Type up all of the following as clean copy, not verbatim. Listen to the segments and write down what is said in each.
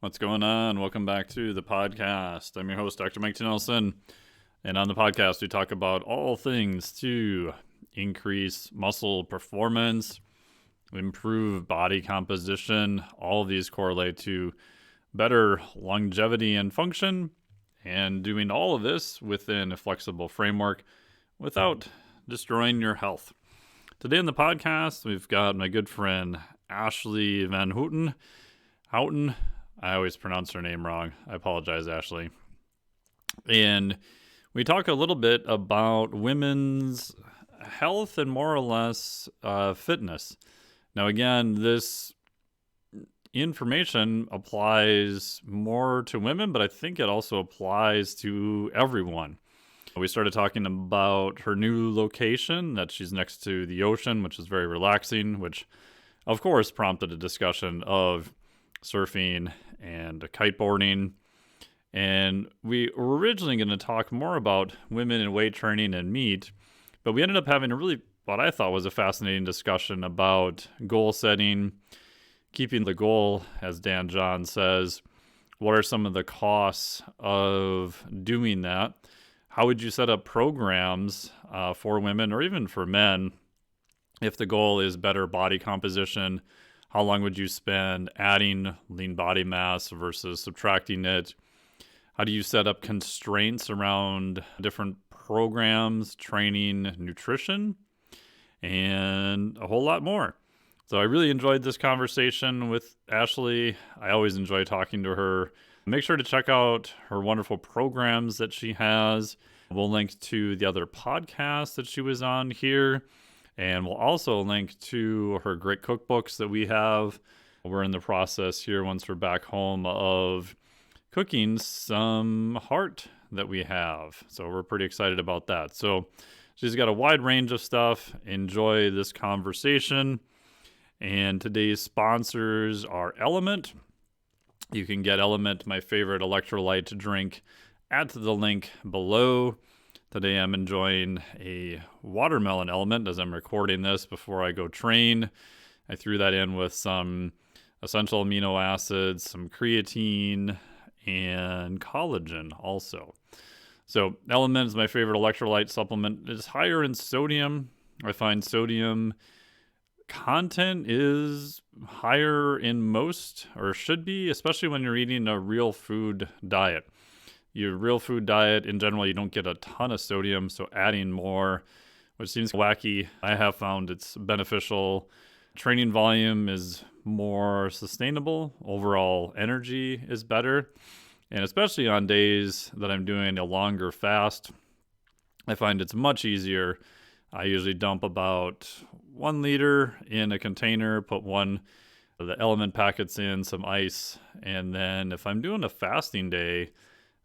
What's going on? Welcome back to the podcast. I'm your host, Dr. Mike T. Nelson, and on the podcast, we talk about all things to increase muscle performance, improve body composition. All of these correlate to better longevity and function, and doing all of this within a flexible framework without destroying your health. Today on the podcast, we've got my good friend, Ashleigh VanHouten. Houten. I always pronounce her name wrong. I apologize, Ashleigh. And we talk a little bit about women's health and more or less fitness. Now, again, this information applies more to women, but I think it also applies to everyone. We started talking about her new location, that she's next to the ocean, which is very relaxing, which, of course, prompted a discussion of surfing and kiteboarding. And we were originally going to talk more about women in weight training and meat, but we ended up having a really, what I thought was a fascinating discussion about goal setting, keeping the goal, as Dan John says. What are some of the costs of doing that? How would you set up programs for women or even for men if the goal is better body composition? How long would you spend adding lean body mass versus subtracting it? How do you set up constraints around different programs, training, nutrition, and a whole lot more? So I really enjoyed this conversation with Ashleigh. I always enjoy talking to her. Make sure to check out her wonderful programs that she has. We'll link to the other podcasts that she was on here. And we'll also link to her great cookbooks that we have. We're in the process here, once we're back home, of cooking some heart that we have. So we're pretty excited about that. So she's got a wide range of stuff. Enjoy this conversation. And today's sponsors are Element. You can get Element, my favorite electrolyte drink, at the link below. Today I'm enjoying a watermelon Element as I'm recording this before I go train. I threw that in with some essential amino acids, some creatine, and collagen also. So Element is my favorite electrolyte supplement. It's higher in sodium. I find sodium content is higher in most, or should be, especially when you're eating a real food diet. Your real food diet, in general, you don't get a ton of sodium, so adding more, which seems wacky, I have found it's beneficial. Training volume is more sustainable. Overall energy is better. And especially on days that I'm doing a longer fast, I find it's much easier. I usually dump about 1 liter in a container, put one of the Element packets in, some ice, and then if I'm doing a fasting day,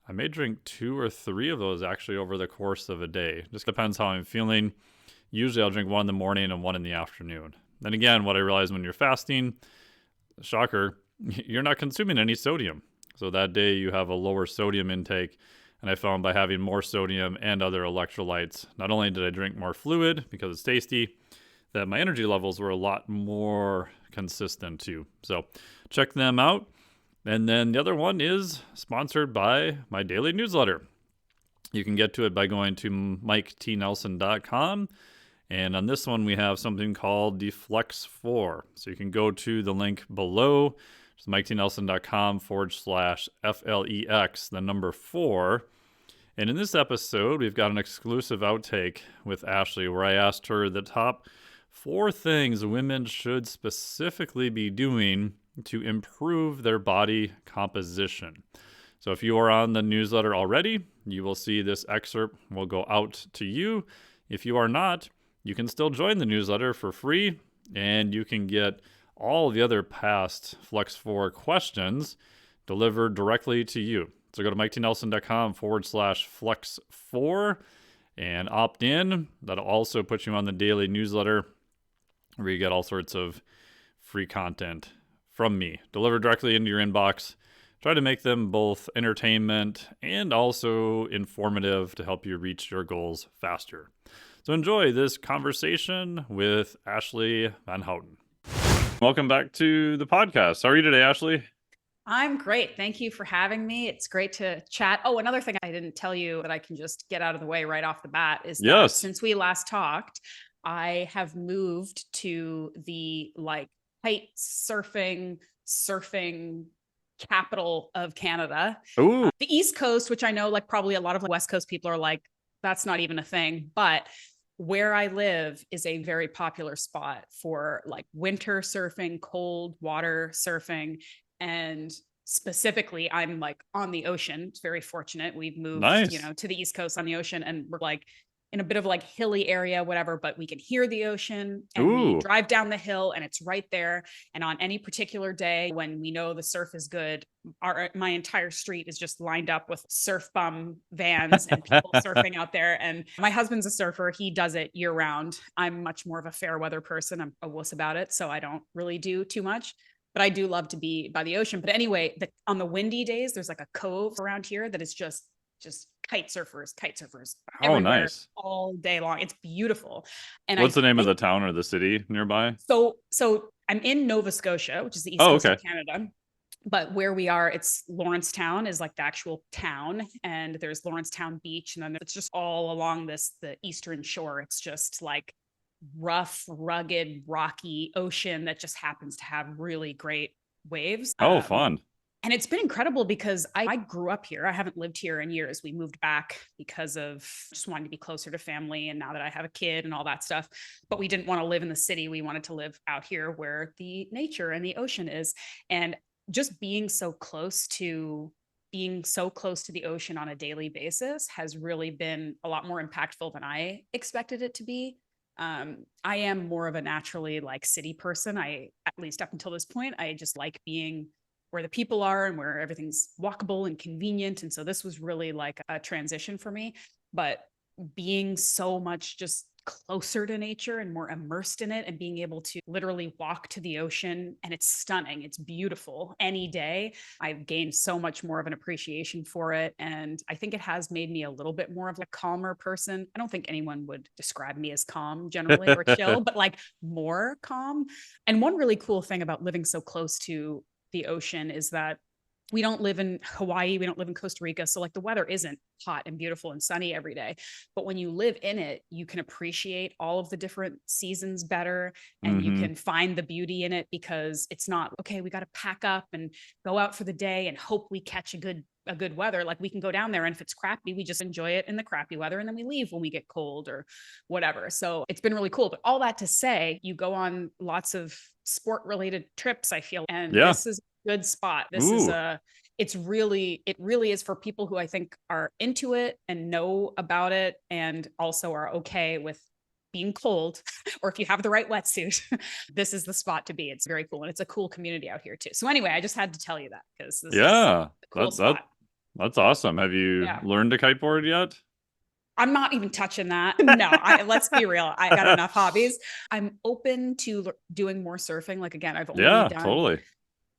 I may drink 2 or 3 of those actually over the course of a day. Just depends how I'm feeling. Usually I'll drink 1 in the morning and 1 in the afternoon. Then again, what I realize when you're fasting, shocker, you're not consuming any sodium. So that day you have a lower sodium intake. And I found by having more sodium and other electrolytes, not only did I drink more fluid because it's tasty, that my energy levels were a lot more consistent too. So check them out. And then the other one is sponsored by my daily newsletter. You can get to it by going to miketnelson.com. And on this one, we have something called the Flex 4. So you can go to the link below, which is miketnelson.com/FLEX, the number 4. And in this episode, we've got an exclusive outtake with Ashleigh where I asked her the top 4 things women should specifically be doing to improve their body composition. So if you are on the newsletter already, you will see this excerpt will go out to you. If you are not, you can still join the newsletter for free, and you can get all the other past Flex 4 questions delivered directly to you. So go to miketnelson.com/flex4 and opt in. That'll also put you on the daily newsletter where you get all sorts of free content from me delivered directly into your inbox. Try to make them both entertainment and also informative to help you reach your goals faster. So enjoy this conversation with Ashleigh VanHouten. Welcome back to the podcast. How are you today, Ashleigh? I'm great. Thank you for having me. It's great to chat. Oh, another thing I didn't tell you that I can just get out of the way right off the bat is that Yes. since we last talked, I have moved to the like kite surfing capital of Canada. Ooh, The East Coast, which I know like probably a lot of West Coast people are like, that's not even a thing. But where I live is a very popular spot for like winter surfing, cold water surfing. And specifically, I'm like on the ocean. It's very fortunate. We've moved, nice. to the East Coast on the ocean, and we're like in a bit of like hilly area, whatever, but we can hear the ocean and we Ooh. drive down the hill and it's right there. And on any particular day when we know the surf is good, my entire street is just lined up with surf bum vans and people surfing out there. And my husband's a surfer. He does it year round. I'm much more of a fair weather person. I'm a wuss about it. So I don't really do too much, but I do love to be by the ocean. But anyway, on the windy days, there's like a cove around here that is just kite surfers Oh, everywhere nice. all day long. It's beautiful. And What's I the name of think the town or the city nearby? so I'm in Nova Scotia, which is the east Oh, coast of okay. Canada. But where we are, it's Lawrencetown is like the actual town, and there's Lawrencetown Beach, and then it's just all along the eastern shore. It's just like rough, rugged, rocky ocean that just happens to have really great waves. Oh, fun. And it's been incredible because I grew up here. I haven't lived here in years. We moved back because of just wanting to be closer to family. And now that I have a kid and all that stuff, but we didn't want to live in the city. We wanted to live out here where the nature and the ocean is. And just being so close to the ocean on a daily basis has really been a lot more impactful than I expected it to be. I am more of a naturally like city person. At least up until this point, I just like being where the people are and where everything's walkable and convenient. And so this was really like a transition for me. But being so much just closer to nature and more immersed in it and being able to literally walk to the ocean, and it's stunning, it's beautiful any day. I've gained so much more of an appreciation for it, and I think it has made me a little bit more of a calmer person. I don't think anyone would describe me as calm generally or chill, but like more calm. And one really cool thing about living so close to the ocean is that we don't live in Hawaii, we don't live in Costa Rica. So like the weather isn't hot and beautiful and sunny every day. But when you live in it, you can appreciate all of the different seasons better, and you Mm-hmm. can find the beauty in it because it's not okay, we got to pack up and go out for the day and hope we catch a good weather. Like we can go down there, and if it's crappy, we just enjoy it in the crappy weather and then we leave when we get cold or whatever. So it's been really cool. But all that to say, you go on lots of sport related trips, I feel, and Yeah. this is good spot. This is Ooh. a it really is for people who I think are into it and know about it and also are okay with being cold or if you have the right wetsuit, this is the spot to be. It's very cool and it's a cool community out here too. So anyway, I just had to tell you that because this is Yeah. a cool That that spot. that's awesome. Have you Yeah. learned to kiteboard yet? I'm not even touching that. No, let's be real. I got enough hobbies. I'm open to doing more surfing. Like again, I've only Yeah, done totally.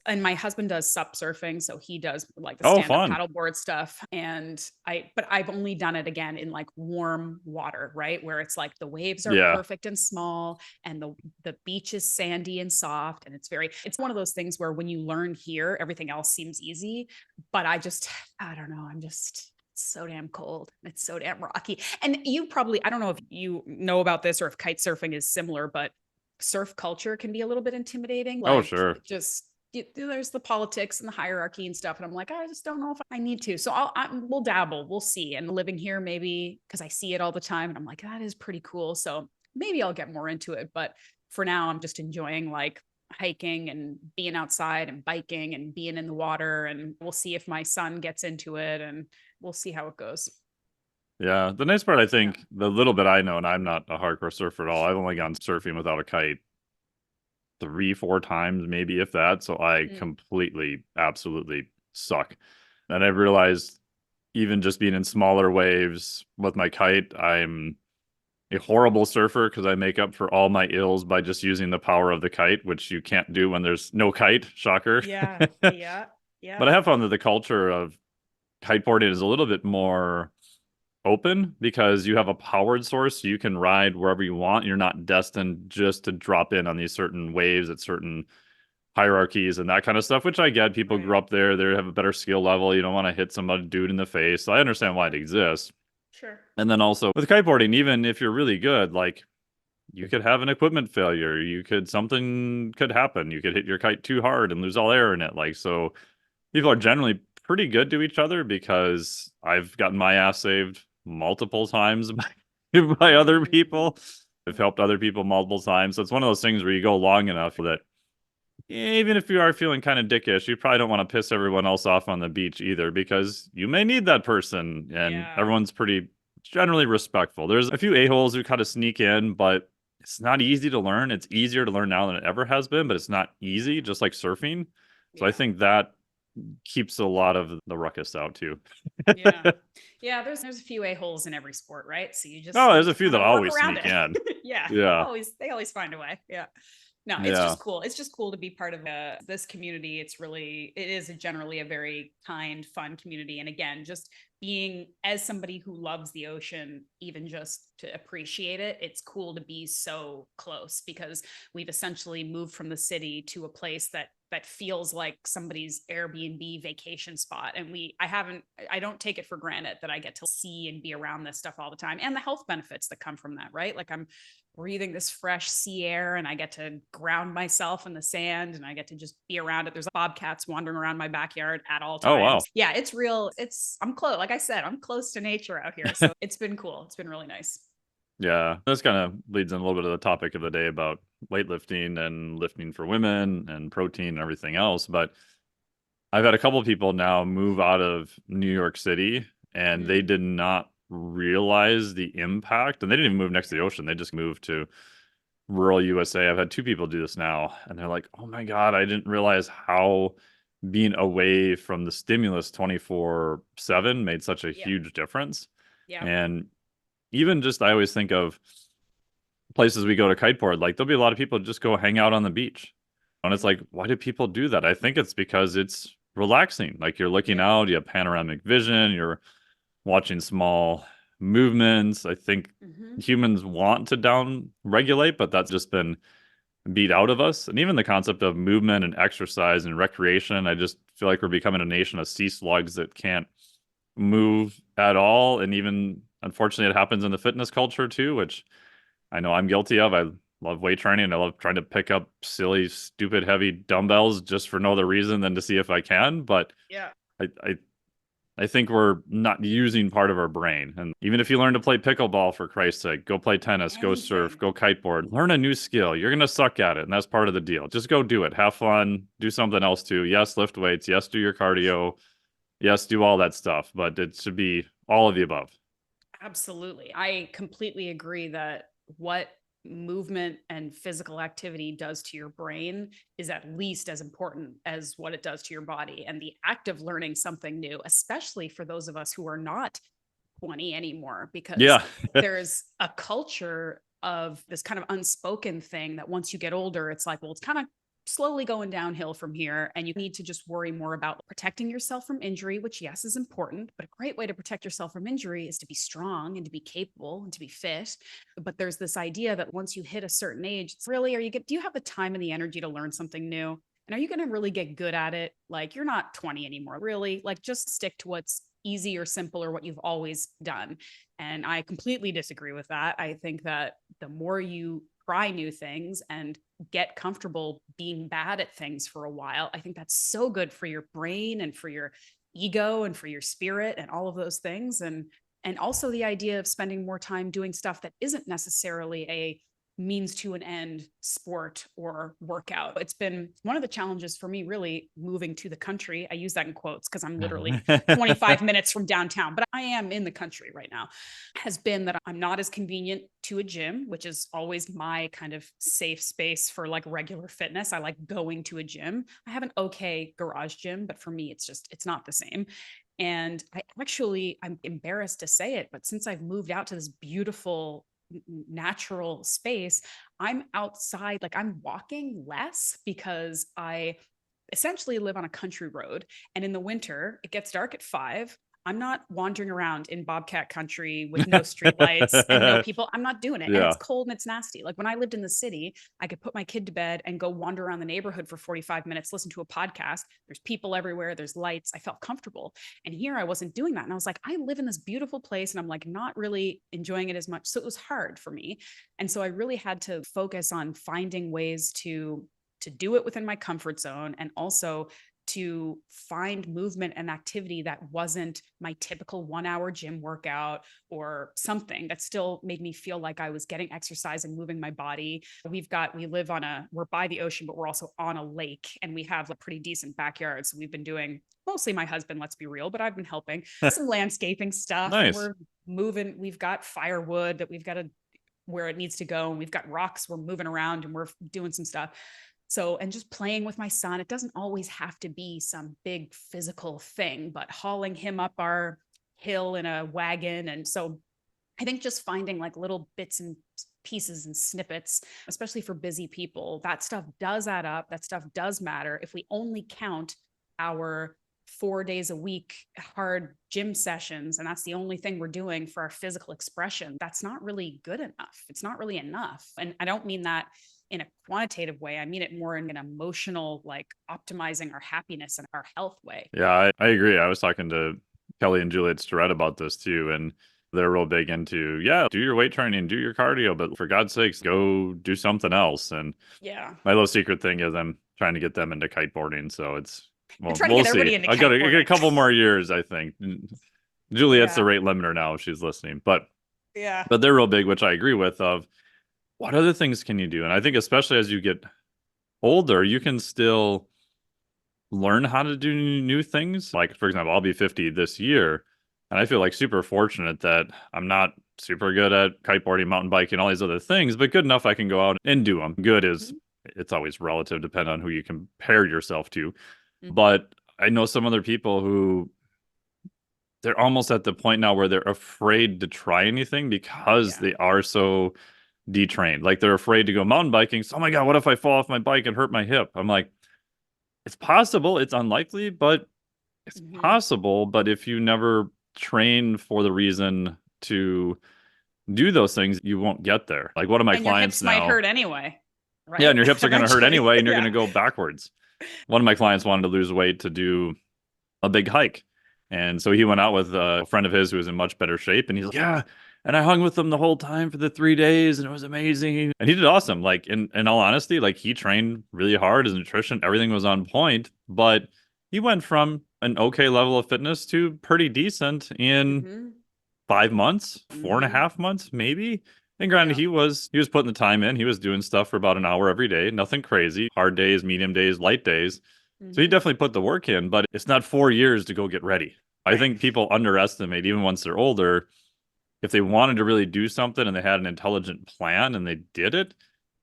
and my husband does sup surfing, so he does like the Oh, stand-up fun. paddleboard stuff. But I've only done it again in like warm water, right? Where it's like the waves are Yeah. perfect and small and the beach is sandy and soft. And it's one of those things where when you learn here, everything else seems easy. But I don't know, I'm just so damn cold. It's so damn rocky. And you probably, I don't know if you know about this or if kite surfing is similar, but surf culture can be a little bit intimidating. Oh, Like sure. just there's the politics and the hierarchy and stuff, and I'm like, I just don't know if I need to. So we'll dabble, we'll see. And living here, maybe because I see it all the time, and I'm like, that is pretty cool. So maybe I'll get more into it. But for now, I'm just enjoying like hiking and being outside and biking and being in the water. And we'll see if my son gets into it, and we'll see how it goes. Yeah. The nice part, I Yeah. think, the little bit I know, and I'm not a hardcore surfer at all. I've only gone surfing without a kite three, four times, maybe if that. So I Mm. completely, absolutely suck. And I've realized even just being in smaller waves with my kite, I'm a horrible surfer because I make up for all my ills by just using the power of the kite, which you can't do when there's no kite. Shocker. Yeah. Yeah. But Yeah. I have found that the culture of kiteboarding is a little bit more open because you have a powered source, so you can ride wherever you want. You're not destined just to drop in on these certain waves at certain hierarchies and that kind of stuff, which I get. People Right. grew up there, they have a better skill level. You don't want to hit some dude in the face. So I understand why it Sure. exists. Sure. And then also with kiteboarding, even if you're really good, like you could have an equipment failure. Something could happen. You could hit your kite too hard and lose all air in it. Like, so people are generally pretty good to each other because I've gotten my ass saved multiple times by other Mm. people. I've helped other people multiple times. So it's one of those things where you go long enough that even if you are feeling kind of dickish, you probably don't want to piss everyone else off on the beach either because you may need that person and Yeah. everyone's pretty generally respectful. There's a few a-holes who kind of sneak in, but it's not easy to learn. It's easier to learn now than it ever has been, but it's not easy, Yeah. just like surfing. So I Yeah. think that keeps a lot of the ruckus out too. Yeah. Yeah. There's a few a-holes in every sport, right? So Oh, you there's a just few kind that of work always around sneak it. in. Yeah. Yeah. They always find a way. Yeah. No, it's Yeah. just cool. It's just cool to be part of this community. It is generally a very kind, fun community. And again, just being as somebody who loves the ocean, even just to appreciate it, it's cool to be so close because we've essentially moved from the city to a place that feels like somebody's Airbnb vacation spot. And I don't take it for granted that I get to see and be around this stuff all the time and the health benefits that come from that, right? Like I'm breathing this fresh sea air and I get to ground myself in the sand and I get to just be around it. There's bobcats wandering around my backyard at all Oh, times. wow. Yeah, it's real. I'm close. Like I said, I'm close to nature out here. So it's been cool. It's been really nice. Yeah, this kind of leads in a little bit of the topic of the day about weightlifting and lifting for women and protein and everything else. But I've had a couple of people now move out of New York City and they Mm, did not realize the impact. And they didn't even move next to the yeah. ocean. They just moved to rural USA. I've had two people do this now, and they're like, oh my God, I didn't realize how being away from the stimulus 24/7 made such a Yeah. huge difference. Yeah. And even just, I always think of places we go to kiteboard, like there'll be a lot of people just go hang out on the beach. And it's Hmm. like, why do people do that? I think it's because it's relaxing. Like you're looking Yeah. out, you have panoramic vision, you're watching small movements. I think Hmm. humans want to down regulate, but that's just been beat out of us. And even the concept of movement and exercise and recreation, I just feel like we're becoming a nation of sea slugs that can't move at all. And even unfortunately, it happens in the fitness culture too, which I know I'm guilty of. I love weight training. I love trying to pick up silly, stupid, heavy dumbbells just for no other reason than to see if I can. But Yeah. I, I, I think we're not using part of our brain. And even if you learn to play pickleball, for Christ's sake, go play tennis, go surf, Anything. go kiteboard, learn a new skill. You're going to suck at it. And that's part of the deal. Just go do it. Have fun. Do something else too. Yes, lift weights. Yes, do your cardio. Yes, do all that stuff. But it should be all of the above. Absolutely. I completely agree that what movement and physical activity does to your brain is at least as important as what it does to your body. And the act of learning something new, especially for those of us who are not 20 anymore, because Yeah. there's a culture of this kind of unspoken thing that once you get older, it's like, well, it's kind of slowly going downhill from here. And you need to just worry more about protecting yourself from injury, which, yes, is important. But a great way to protect yourself from injury is to be strong and to be capable and to be fit. But there's this idea that once you hit a certain age, it's really, do you have the time and the energy to learn something new? And are you going to really get good at it? Like, you're not 20 anymore, really. Like, just stick to what's easy or simple or what you've always done. And I completely disagree with that. I think that the more you try new things and get comfortable being bad at things for a while, I think that's so good for your brain and for your ego and for your spirit and all of those things. And also the idea of spending more time doing stuff that isn't necessarily a means to an end sport or workout. It's been one of the challenges for me, really, moving to the country. I use that in quotes because I'm literally 25 minutes from downtown, but I am in the country right now. Has been that I'm not as convenient to a gym, which is always my kind of safe space for like regular fitness. I like going to a gym. I have an okay garage gym, but for me, it's not the same. And I'm embarrassed to say it, but since I've moved out to this beautiful natural space, I'm outside, like I'm walking less because I essentially live on a country road. And in the winter, it gets dark at 5. I'm not wandering around in Bobcat country with no street lights and no people. I'm not doing it. And it's Yeah. cold and it's nasty. Like when I lived in the city, I could put my kid to bed and go wander around the neighborhood for 45 minutes, listen to a podcast. There's people everywhere, there's lights. I felt comfortable. And here I wasn't doing that. And I was like, I live in this beautiful place and I'm like not really enjoying it as much. So it was hard for me. And so I really had to focus on finding ways to do it within my comfort zone and also to find movement and activity that wasn't my typical 1 hour gym workout or something that still made me feel like I was getting exercise and moving my body. We're by the ocean, but we're also on a lake and we have a pretty decent backyard. So we've been doing mostly my husband, let's be real, but I've been helping some landscaping stuff and Nice. we're moving. We've got firewood that we've got to where it needs to go. And we've got rocks we're moving around and we're doing some stuff. So, and just playing with my son, it doesn't always have to be some big physical thing, but hauling him up our hill in a wagon. And so I think just finding like little bits and pieces and snippets, especially for busy people, that stuff does add up. That stuff does matter. If we only count our 4 days a week hard gym sessions, and that's the only thing we're doing for our physical expression, that's not really good enough. It's not really enough. And I don't mean that in a quantitative way. I mean it more in an emotional, like optimizing our happiness and our health way. Yeah, I agree. I was talking to Kelly and Juliet Starrett about this too, and they're real big into, yeah, do your weight training, do your cardio, but for God's sakes, go do something else. And Yeah. my little secret thing is I'm trying to get them into kiteboarding. So it's, You're well, trying to we'll get see. everybody into I got a kiteboarding. couple more years, I think. Juliet's the Yeah. rate limiter now if she's listening, Yeah. but they're real big, which I agree with. Of what other things can you do? And I think especially as you get older, you can still learn how to do new things. Like, for example, I'll be 50 this year, and I feel like super fortunate that I'm not super good at kiteboarding, mountain biking, all these other things, but good enough I can go out and do them. Good is, Mhm. it's always relative, depending on who you compare yourself to. Mhm. But I know some other people who they're almost at the point now where they're afraid to try anything because Yeah. they are so detrained. Like they're afraid to go mountain biking. So, oh my God, what if I fall off my bike and hurt my hip? I'm like, it's possible. It's unlikely, but it's Mhm. possible. But if you never train for the reason to do those things, you won't get there. Like one of my And your clients hips might now, hurt anyway, yeah, and right? your hips are going to hurt Eventually. anyway, and you're going Yeah. to go backwards. One of my clients wanted to lose weight to do a big hike. And so he went out with a friend of his who was in much better shape. And he's like, yeah. And I hung with them the whole time for the 3 days and it was amazing. And he did awesome. Like in all honesty, like he trained really hard, his nutrition, everything was on point, but he went from an okay level of fitness to pretty decent in Mhm. 5 months, four and a Mhm. half months, maybe. And granted, Yeah. he was putting the time in. He was doing stuff for about an hour every day, nothing crazy, hard days, medium days, light days. So he Mhm. definitely put the work in, but it's not 4 years to go get ready. I Right. think people underestimate, even once they're older, if they wanted to really do something and they had an intelligent plan and they did it,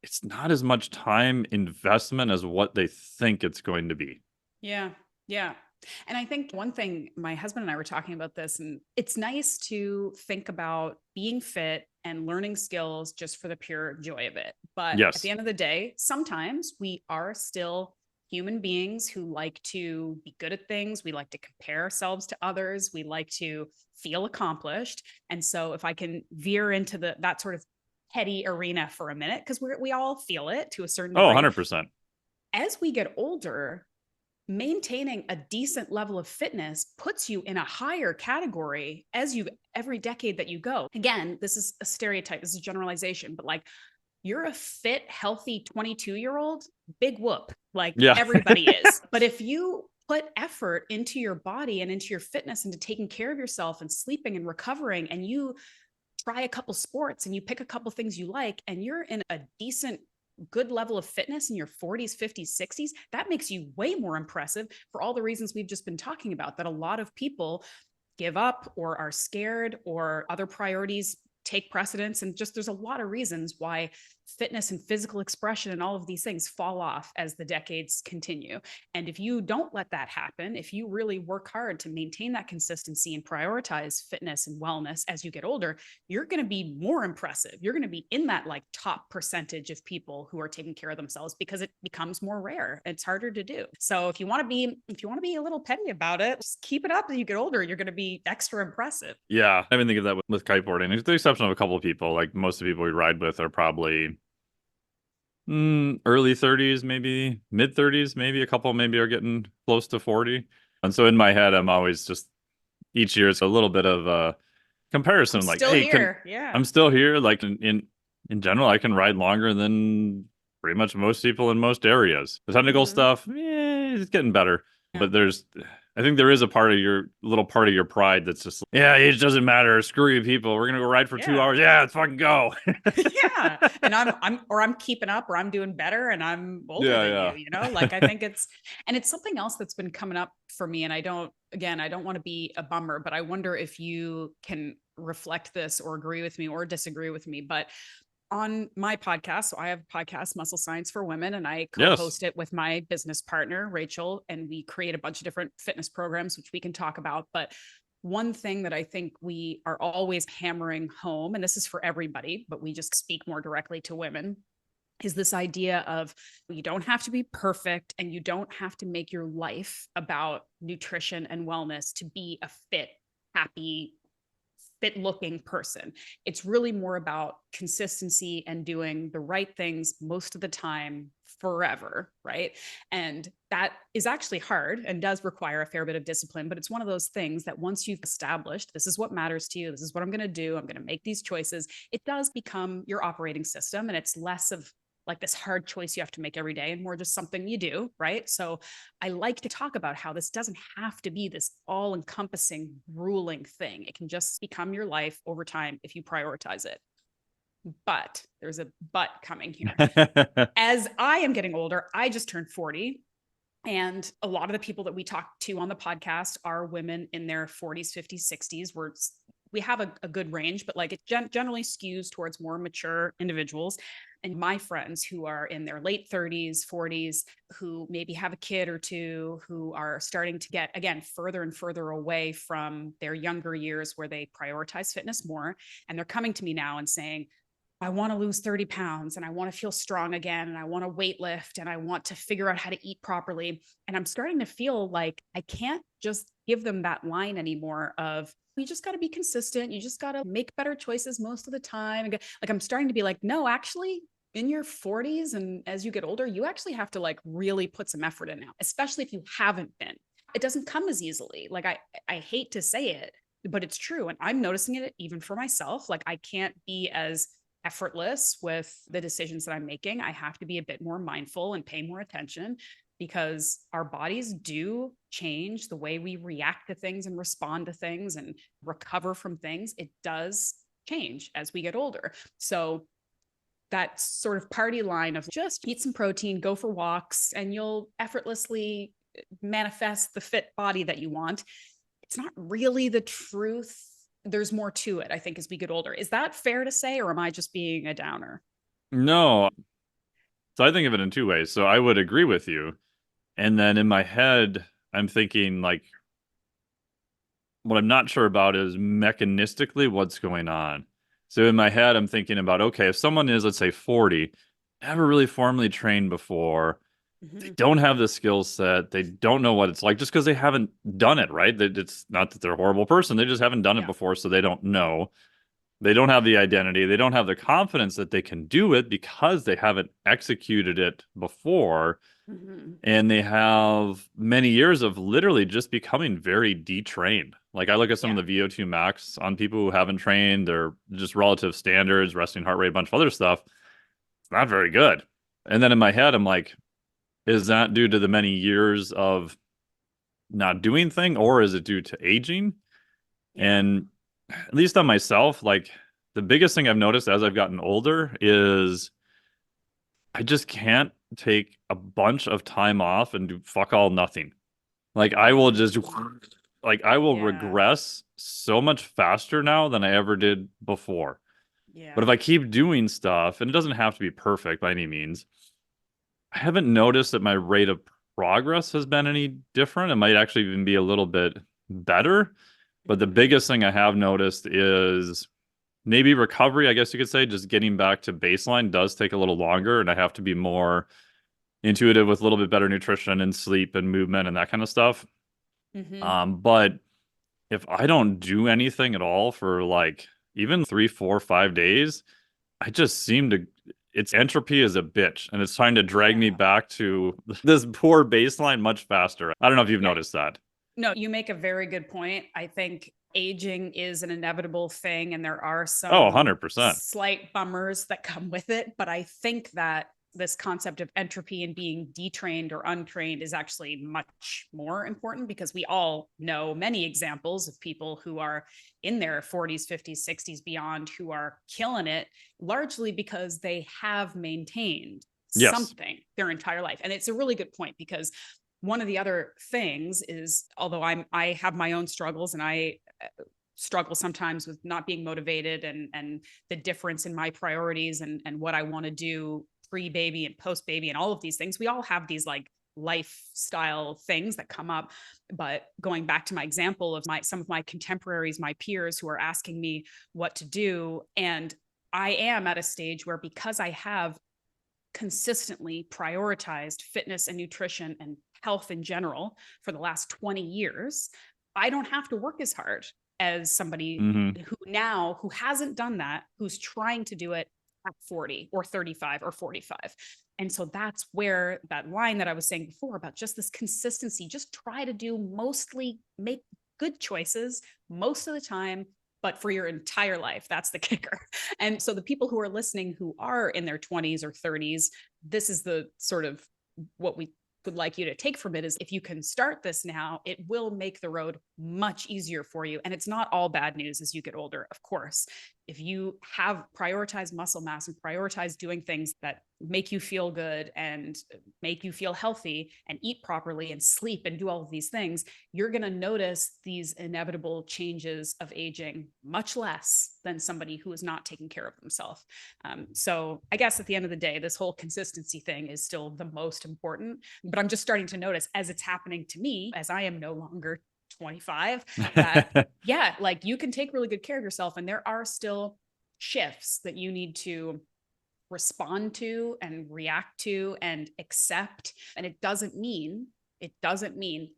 it's not as much time investment as what they think it's going to be. Yeah. Yeah. And I think one thing, my husband and I were talking about this, and it's nice to think about being fit and learning skills just for the pure joy of it. But at the Yes. end of the day, sometimes we are still human beings who like to be good at things. We like to compare ourselves to others. We like to feel accomplished. And so if I can veer into that sort of petty arena for a minute, because we all feel it to a certain Oh, degree. 100%. As we get older, maintaining a decent level of fitness puts you in a higher category as you every decade that you go. Again, this is a stereotype, this is a generalization, but like you're a fit, healthy 22-year-old, big whoop. Like Yeah. everybody is. But if you put effort into your body and into your fitness, into taking care of yourself and sleeping and recovering, and you try a couple sports and you pick a couple things you like, and you're in a decent, good level of fitness in your 40s, 50s, 60s, that makes you way more impressive for all the reasons we've just been talking about, that a lot of people give up or are scared or other priorities take precedence. And just there's a lot of reasons why fitness and physical expression and all of these things fall off as the decades continue. And if you don't let that happen, if you really work hard to maintain that consistency and prioritize fitness and wellness as you get older, you're going to be more impressive. You're going to be in that like top percentage of people who are taking care of themselves, because it becomes more rare. It's harder to do. So if you want to be a little petty about it, just keep it up as you get older. You're going to be extra impressive. Yeah, I even think of that with kiteboarding. With the exception of a couple of people, like most of the people we ride with are probably early 30s, maybe mid 30s, maybe a couple maybe are getting close to 40. And so in my head, I'm always just each year it's a little bit of a I'm comparison. Like, still hey, here. Yeah. I'm still here. Like in general, I can ride longer than pretty much most people in most areas. The technical Mm-hmm. stuff, it's getting better. Yeah. But I think there is a little part of your pride that's just, yeah, age doesn't matter. Screw you people. We're gonna go ride for two Yeah. hours. Yeah, let's fucking go. Yeah. And I'm keeping up, or I'm doing better, and I'm older Yeah, than yeah. like I think it's something else that's been coming up for me. And I don't want to be a bummer, but I wonder if you can reflect this or agree with me or disagree with me. But on my podcast, so I have a podcast, Muscle Science for Women, and I Yes. co-host it with my business partner, Rachel, and we create a bunch of different fitness programs, which we can talk about. But one thing that I think we are always hammering home, and this is for everybody, but we just speak more directly to women, is this idea of you don't have to be perfect and you don't have to make your life about nutrition and wellness to be a happy, fit looking person. It's really more about consistency and doing the right things most of the time forever, right? And that is actually hard and does require a fair bit of discipline, but it's one of those things that once you've established this is what matters to you, this is what I'm going to do, I'm going to make these choices, it does become your operating system, and it's less of like this hard choice you have to make every day and more just something you do, right? So I like to talk about how this doesn't have to be this all encompassing, grueling thing. It can just become your life over time if you prioritize it. But there's a but coming here. As I am getting older, I just turned 40. And a lot of the people that we talk to on the podcast are women in their 40s, 50s, 60s. We have a good range, but like it generally skews towards more mature individuals. And my friends who are in their late 30s, 40s, who maybe have a kid or two, who are starting to get, again, further and further away from their younger years where they prioritize fitness more. And they're coming to me now and saying, I want to lose 30 pounds and I want to feel strong again and I want to weight lift and I want to figure out how to eat properly. And I'm starting to feel like I can't just give them that line anymore of, you just got to be consistent. You just got to make better choices most of the time. Like I'm starting to be like, no, actually, in your 40s and as you get older, you actually have to like really put some effort in now, especially if you haven't been. It doesn't come as easily. Like I hate to say it, but it's true. And I'm noticing it even for myself. Like I can't be as effortless with the decisions that I'm making. I have to be a bit more mindful and pay more attention, because our bodies do change the way we react to things and respond to things and recover from things. It does change as we get older. So that sort of party line of just eat some protein, go for walks, and you'll effortlessly manifest the fit body that you want. It's not really the truth. There's more to it, I think, as we get older. Is that fair to say, or am I just being a downer? No. So I think of it in two ways. So I would agree with you. And then in my head, I'm thinking like what I'm not sure about is mechanistically what's going on. So in my head, I'm thinking about, okay, if someone is, let's say, 40, never really formally trained before, they Mm-hmm. don't have the skill set, they don't know what it's like just because they haven't done it, right? It's not that they're a horrible person, they just haven't done it Yeah. before, so they don't know. They don't have the identity, they don't have the confidence that they can do it because they haven't executed it before. Mm-hmm. And they have many years of literally just becoming very detrained. Like I look at some of Yeah. the VO2 max on people who haven't trained, they're just relative standards, resting heart rate, a bunch of other stuff. It's not very good. And then in my head, I'm like, is that due to the many years of not doing thing, or is it due to aging? Yeah. And at least on myself, like the biggest thing I've noticed as I've gotten older is I just can't take a bunch of time off and do fuck all nothing. Like I will just like I will Yeah. regress so much faster now than I ever did before. But if Yeah. I keep doing stuff, and it doesn't have to be perfect by any means, I haven't noticed that my rate of progress has been any different. It might actually even be a little bit better. But the Mhm. biggest thing I have noticed is maybe recovery, I guess you could say, just getting back to baseline does take a little longer, and I have to be more intuitive with a little bit better nutrition and sleep and movement and that kind of stuff. Mhm. But if I don't do anything at all for like even 3, 4, 5 days, I just seem to, its entropy is a bitch and it's trying to drag me Yeah. back to this poor baseline much faster. I don't know if you've Yeah. noticed that. No, you make a very good point. I think aging is an inevitable thing, and there are Oh, some 100%. slight bummers that come with it. But I think that this concept of entropy and being detrained or untrained is actually much more important because we all know many examples of people who are in their 40s, 50s, 60s, beyond who are killing it, largely because they have maintained Yes. something their entire life. And it's a really good point because one of the other things is, although I have my own struggles and I struggle sometimes with not being motivated and the difference in my priorities and what I want to do pre-baby and post-baby and all of these things, we all have these like lifestyle things that come up. But going back to my example of my some of my contemporaries, my peers who are asking me what to do, and I am at a stage where, because I have consistently prioritized fitness and nutrition and health in general for the last 20 years, I don't have to work as hard as somebody Hmm. who hasn't done that, who's trying to do it at 40 or 35 or 45. And so that's where that line that I was saying before about just this consistency, just try to do mostly make good choices most of the time, but for your entire life. That's the kicker. And so the people who are listening who are in their 20s or 30s, this is the sort of what we would like you to take from it is, if you can start this now, it will make the road much easier for you. And it's not all bad news as you get older, of course. If you have prioritized muscle mass and prioritize doing things that make you feel good and make you feel healthy and eat properly and sleep and do all of these things, you're going to notice these inevitable changes of aging much less than somebody who is not taking care of themselves. So I guess at the end of the day, this whole consistency thing is still the most important. But I'm just starting to notice as it's happening to me, as I am no longer 25, that yeah, like you can take really good care of yourself. And there are still shifts that you need to respond to and react to and accept. And it doesn't mean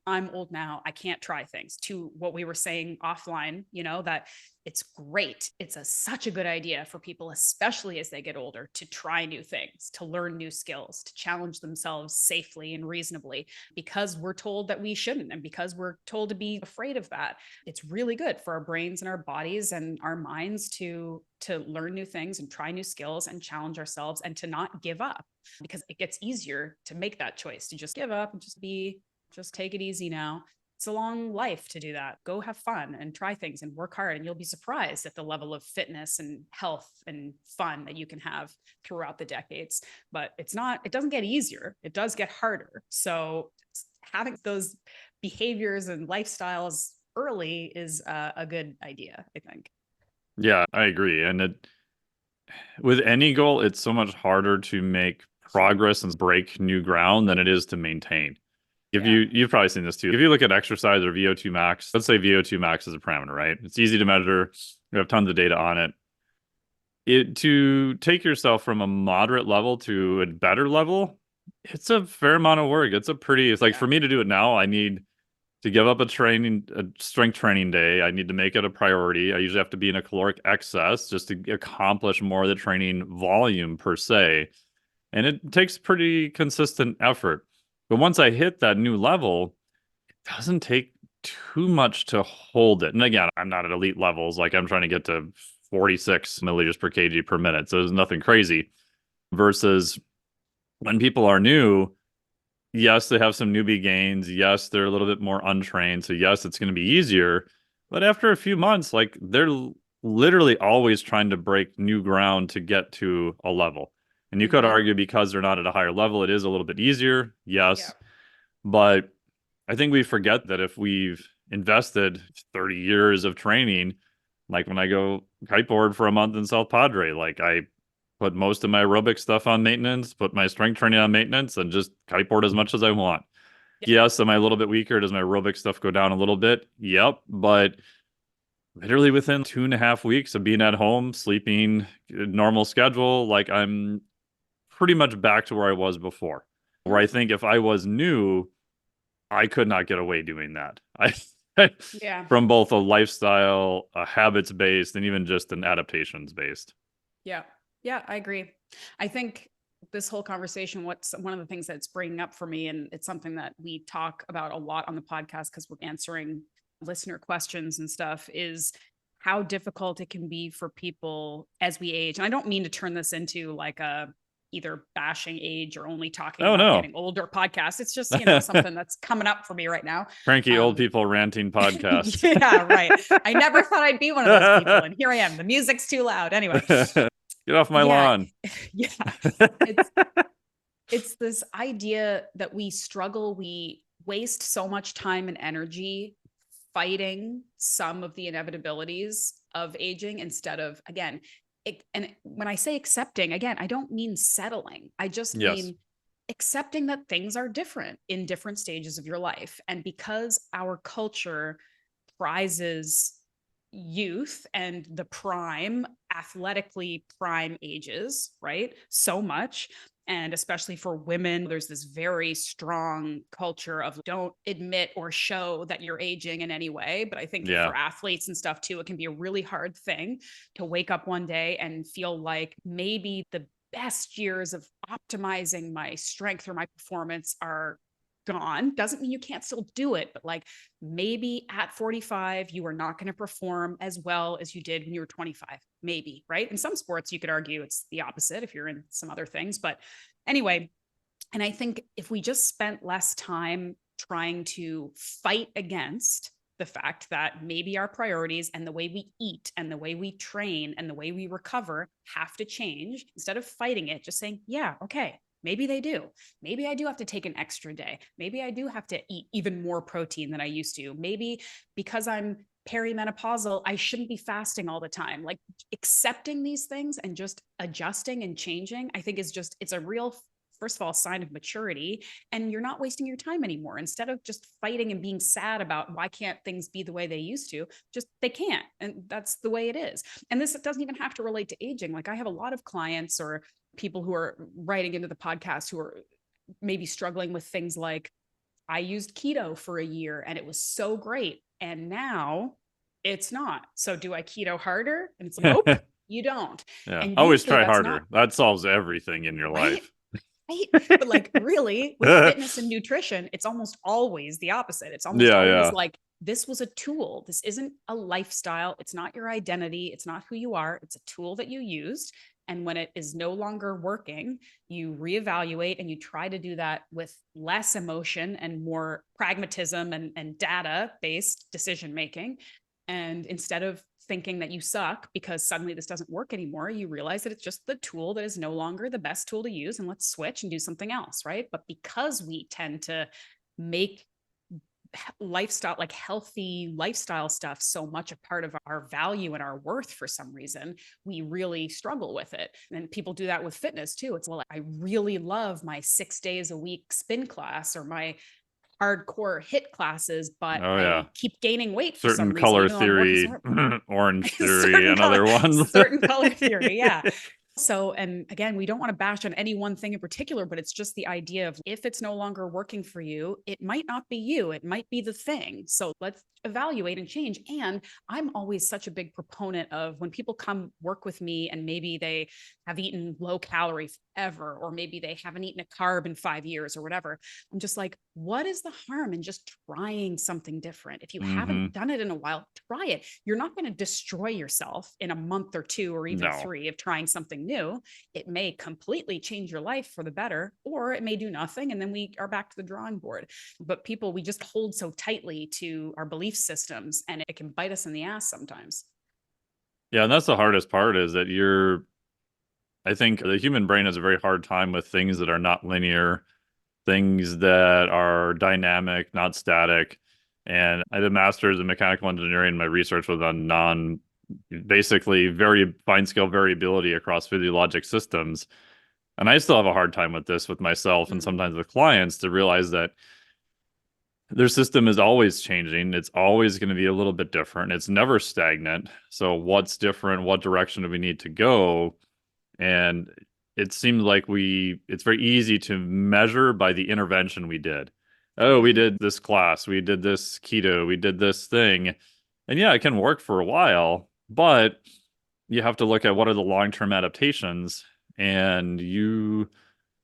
I'm old now, I can't try things. To what we were saying offline, that it's great. Such a good idea for people, especially as they get older, to try new things, to learn new skills, to challenge themselves safely and reasonably, because we're told that we shouldn't. And because we're told to be afraid of that, it's really good for our brains and our bodies and our minds to learn new things and try new skills and challenge ourselves and to not give up, because it gets easier to make that choice to just give up and just take it easy now. It's a long life to do that. Go have fun and try things and work hard, and you'll be surprised at the level of fitness and health and fun that you can have throughout the decades. But it doesn't get easier, it does get harder. So having those behaviors and lifestyles early is a good idea, I think. Yeah, I agree. And with any goal, it's so much harder to make progress and break new ground than it is to maintain. If Yeah. you've probably seen this too. If you look at exercise or VO2 max, let's say VO2 max is a parameter, right? It's easy to measure. We have tons of data on it. To take yourself from a moderate level to a better level, it's a fair amount of work. It's like Yeah. for me to do it now, I need to give up a strength training day. I need to make it a priority. I usually have to be in a caloric excess just to accomplish more of the training volume per se. And it takes pretty consistent effort. But once I hit that new level, it doesn't take too much to hold it. And again, I'm not at elite levels. Like I'm trying to get to 46 milliliters per kg per minute. So there's nothing crazy. Versus when people are new, yes, they have some newbie gains. Yes, they're a little bit more untrained. So yes, it's going to be easier. But after a few months, like they're literally always trying to break new ground to get to a level. And you could Mm-hmm. argue because they're not at a higher level, it is a little bit easier. Yeah. Yes. But I think we forget that if we've invested 30 years of training, Like when I go kiteboard for a month in South Padre, like I put most of my aerobic stuff on maintenance, put my strength training on maintenance, and just kiteboard as much as I want. Yeah. Yes, am I a little bit weaker? Does my aerobic stuff go down a little bit? Yep. But literally within 2.5 weeks of being at home, sleeping, normal schedule, like I'm pretty much back to where I was before. Where I think if I was new, I could not get away doing that. I Yeah. from both a lifestyle, a habits based, and even just an adaptations based. Yeah. Yeah, I agree. I think this whole conversation, what's one of the things that's bringing up for me, and it's something that we talk about a lot on the podcast because we're answering listener questions and stuff, is how difficult it can be for people as we age. And I don't mean to turn this into like a either bashing age or only talking Oh about no. getting older podcast. It's just, something that's coming up for me right now. Cranky old people ranting podcast. Yeah, right. I never thought I'd be one of those people. And here I am. The music's too loud. Anyway, Get off my yeah. lawn. Yeah. It's it's this idea that we struggle, we waste so much time and energy fighting some of the inevitabilities of aging instead of, again, and when I say accepting, again, I don't mean settling. I just Yes. mean accepting that things are different in different stages of your life. And because our culture prizes youth and the prime, athletically prime ages, right? So much. And especially for women, there's this very strong culture of don't admit or show that you're aging in any way. But I think Yeah. for athletes and stuff too, it can be a really hard thing to wake up one day and feel like maybe the best years of optimizing my strength or my performance are gone. Doesn't mean you can't still do it, but like maybe at 45 you are not going to perform as well as you did when you were 25, maybe, right? In some sports you could argue it's the opposite if you're in some other things, but anyway. And I think if we just spent less time trying to fight against the fact that maybe our priorities and the way we eat and the way we train and the way we recover have to change, instead of fighting it, just saying, yeah, okay, maybe they do. Maybe I do have to take an extra day. Maybe I do have to eat even more protein than I used to. Maybe because I'm perimenopausal, I shouldn't be fasting all the time. Like accepting these things and just adjusting and changing, I think is just, it's a real, first of all, sign of maturity. And you're not wasting your time anymore. Instead of just fighting and being sad about why can't things be the way they used to, just they can't. And that's the way it is. And this doesn't even have to relate to aging. Like I have a lot of clients or people who are writing into the podcast who are maybe struggling with things like, I used keto for a year and it was so great. And now it's not. So do I keto harder? And it's nope, you don't. Yeah. And Always usually try that's harder. not That solves everything in your right. life. Right. But like really with fitness and nutrition, it's almost always the opposite. It's almost Yeah, always yeah. like this was a tool. This isn't a lifestyle. It's not your identity. It's not who you are. It's a tool that you used. And when it is no longer working, you reevaluate and you try to do that with less emotion and more pragmatism and data based decision making. And instead of thinking that you suck because suddenly this doesn't work anymore, you realize that it's just the tool that is no longer the best tool to use and let's switch and do something else, right? But because we tend to make lifestyle, like healthy lifestyle stuff, so much a part of our value and our worth for some reason, we really struggle with it. And people do that with fitness too. It's, well, I really love my 6 days a week spin class or my hardcore hit classes, but Oh yeah. I keep gaining weight for some Certain reason, color even though I'm working so theory, hard. orange theory, and other ones. Certain color theory. Yeah. So, and again, we don't want to bash on any one thing in particular, but it's just the idea of if it's no longer working for you, it might not be you, it might be the thing. So let's evaluate and change. And I'm always such a big proponent of when people come work with me and maybe they have eaten low calorie forever, or maybe they haven't eaten a carb in 5 years or whatever. I'm just like, what is the harm in just trying something different? If you haven't done it in a while, try it. You're not going to destroy yourself in a month or two or even No. 3 of trying something new. It may completely change your life for the better, or it may do nothing. And then we are back to the drawing board. But people, we just hold so tightly to our belief systems and it can bite us in the ass sometimes. Yeah, and that's the hardest part is that I think the human brain has a very hard time with things that are not linear, things that are dynamic, not static. And I did a master's in mechanical engineering. My research was on basically very fine scale variability across physiologic systems. And I still have a hard time with this with myself and Mm. sometimes with clients to realize that their system is always changing. It's always going to be a little bit different. It's never stagnant. So what's different? What direction do we need to go? And it seems like it's very easy to measure by the intervention we did. Oh, we Mm. did this class, we did this keto, we did this thing. And yeah, it can work for a while, but you have to look at what are the long-term adaptations, and you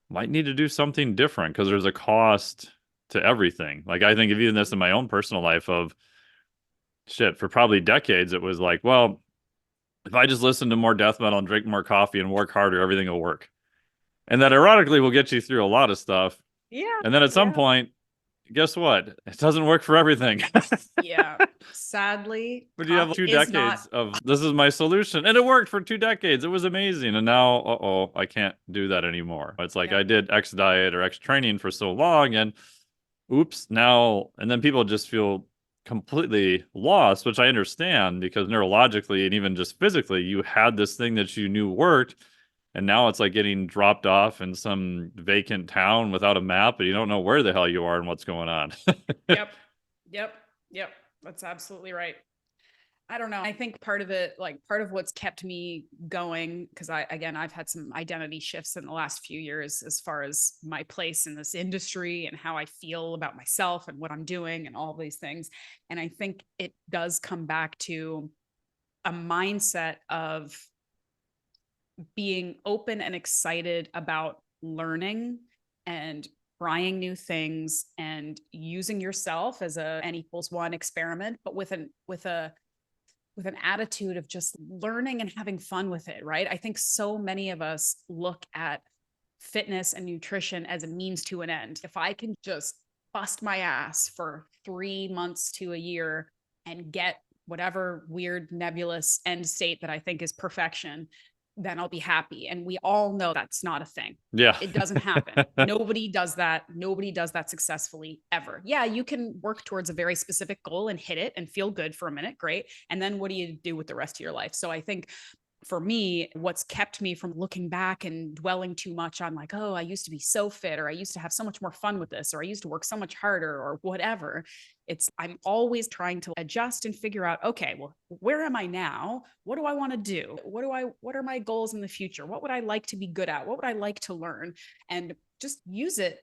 might need to do something different because there's a cost to everything. Like I think of even this in my own personal life of shit, for probably decades, it was like, well, if I just listen to more death metal and drink more coffee and work harder, everything will work. And that ironically will get you through a lot of stuff. Yeah. And then at some Yeah. point, guess what? It doesn't work for everything. Yeah. Sadly, But you have coffee two is not. decades of this is my solution. And it worked for 2 decades. It was amazing. And now, uh-oh, I can't do that anymore. It's like I Yep. did X diet or X training for so long and oops, now, and then people just feel completely lost, which I understand because neurologically and even just physically, you had this thing that you knew worked. And now it's like getting dropped off in some vacant town without a map, and you don't know where the hell you are and what's going on. Yep. Yep. Yep. That's absolutely right. I don't know. I think part of it, like part of what's kept me going, because I've had some identity shifts in the last few years as far as my place in this industry and how I feel about myself and what I'm doing and all these things. And I think it does come back to a mindset of being open and excited about learning and trying new things and using yourself as a n equals one experiment, but with an attitude of just learning and having fun with it, right? I think so many of us look at fitness and nutrition as a means to an end. If I can just bust my ass for 3 months to a year and get whatever weird nebulous end state that I think is perfection, then I'll be happy. And we all know that's not a thing. Yeah. It doesn't happen. Nobody does that. Nobody does that successfully ever. Yeah, you can work towards a very specific goal and hit it and feel good for a minute. Great. And then what do you do with the rest of your life? So I think for me, what's kept me from looking back and dwelling too much on like, oh, I used to be so fit, or I used to have so much more fun with this, or I used to work so much harder, or whatever. I'm always trying to adjust and figure out, okay, well, where am I now? What do I want to do? What are my goals in the future? What would I like to be good at? What would I like to learn? And just use it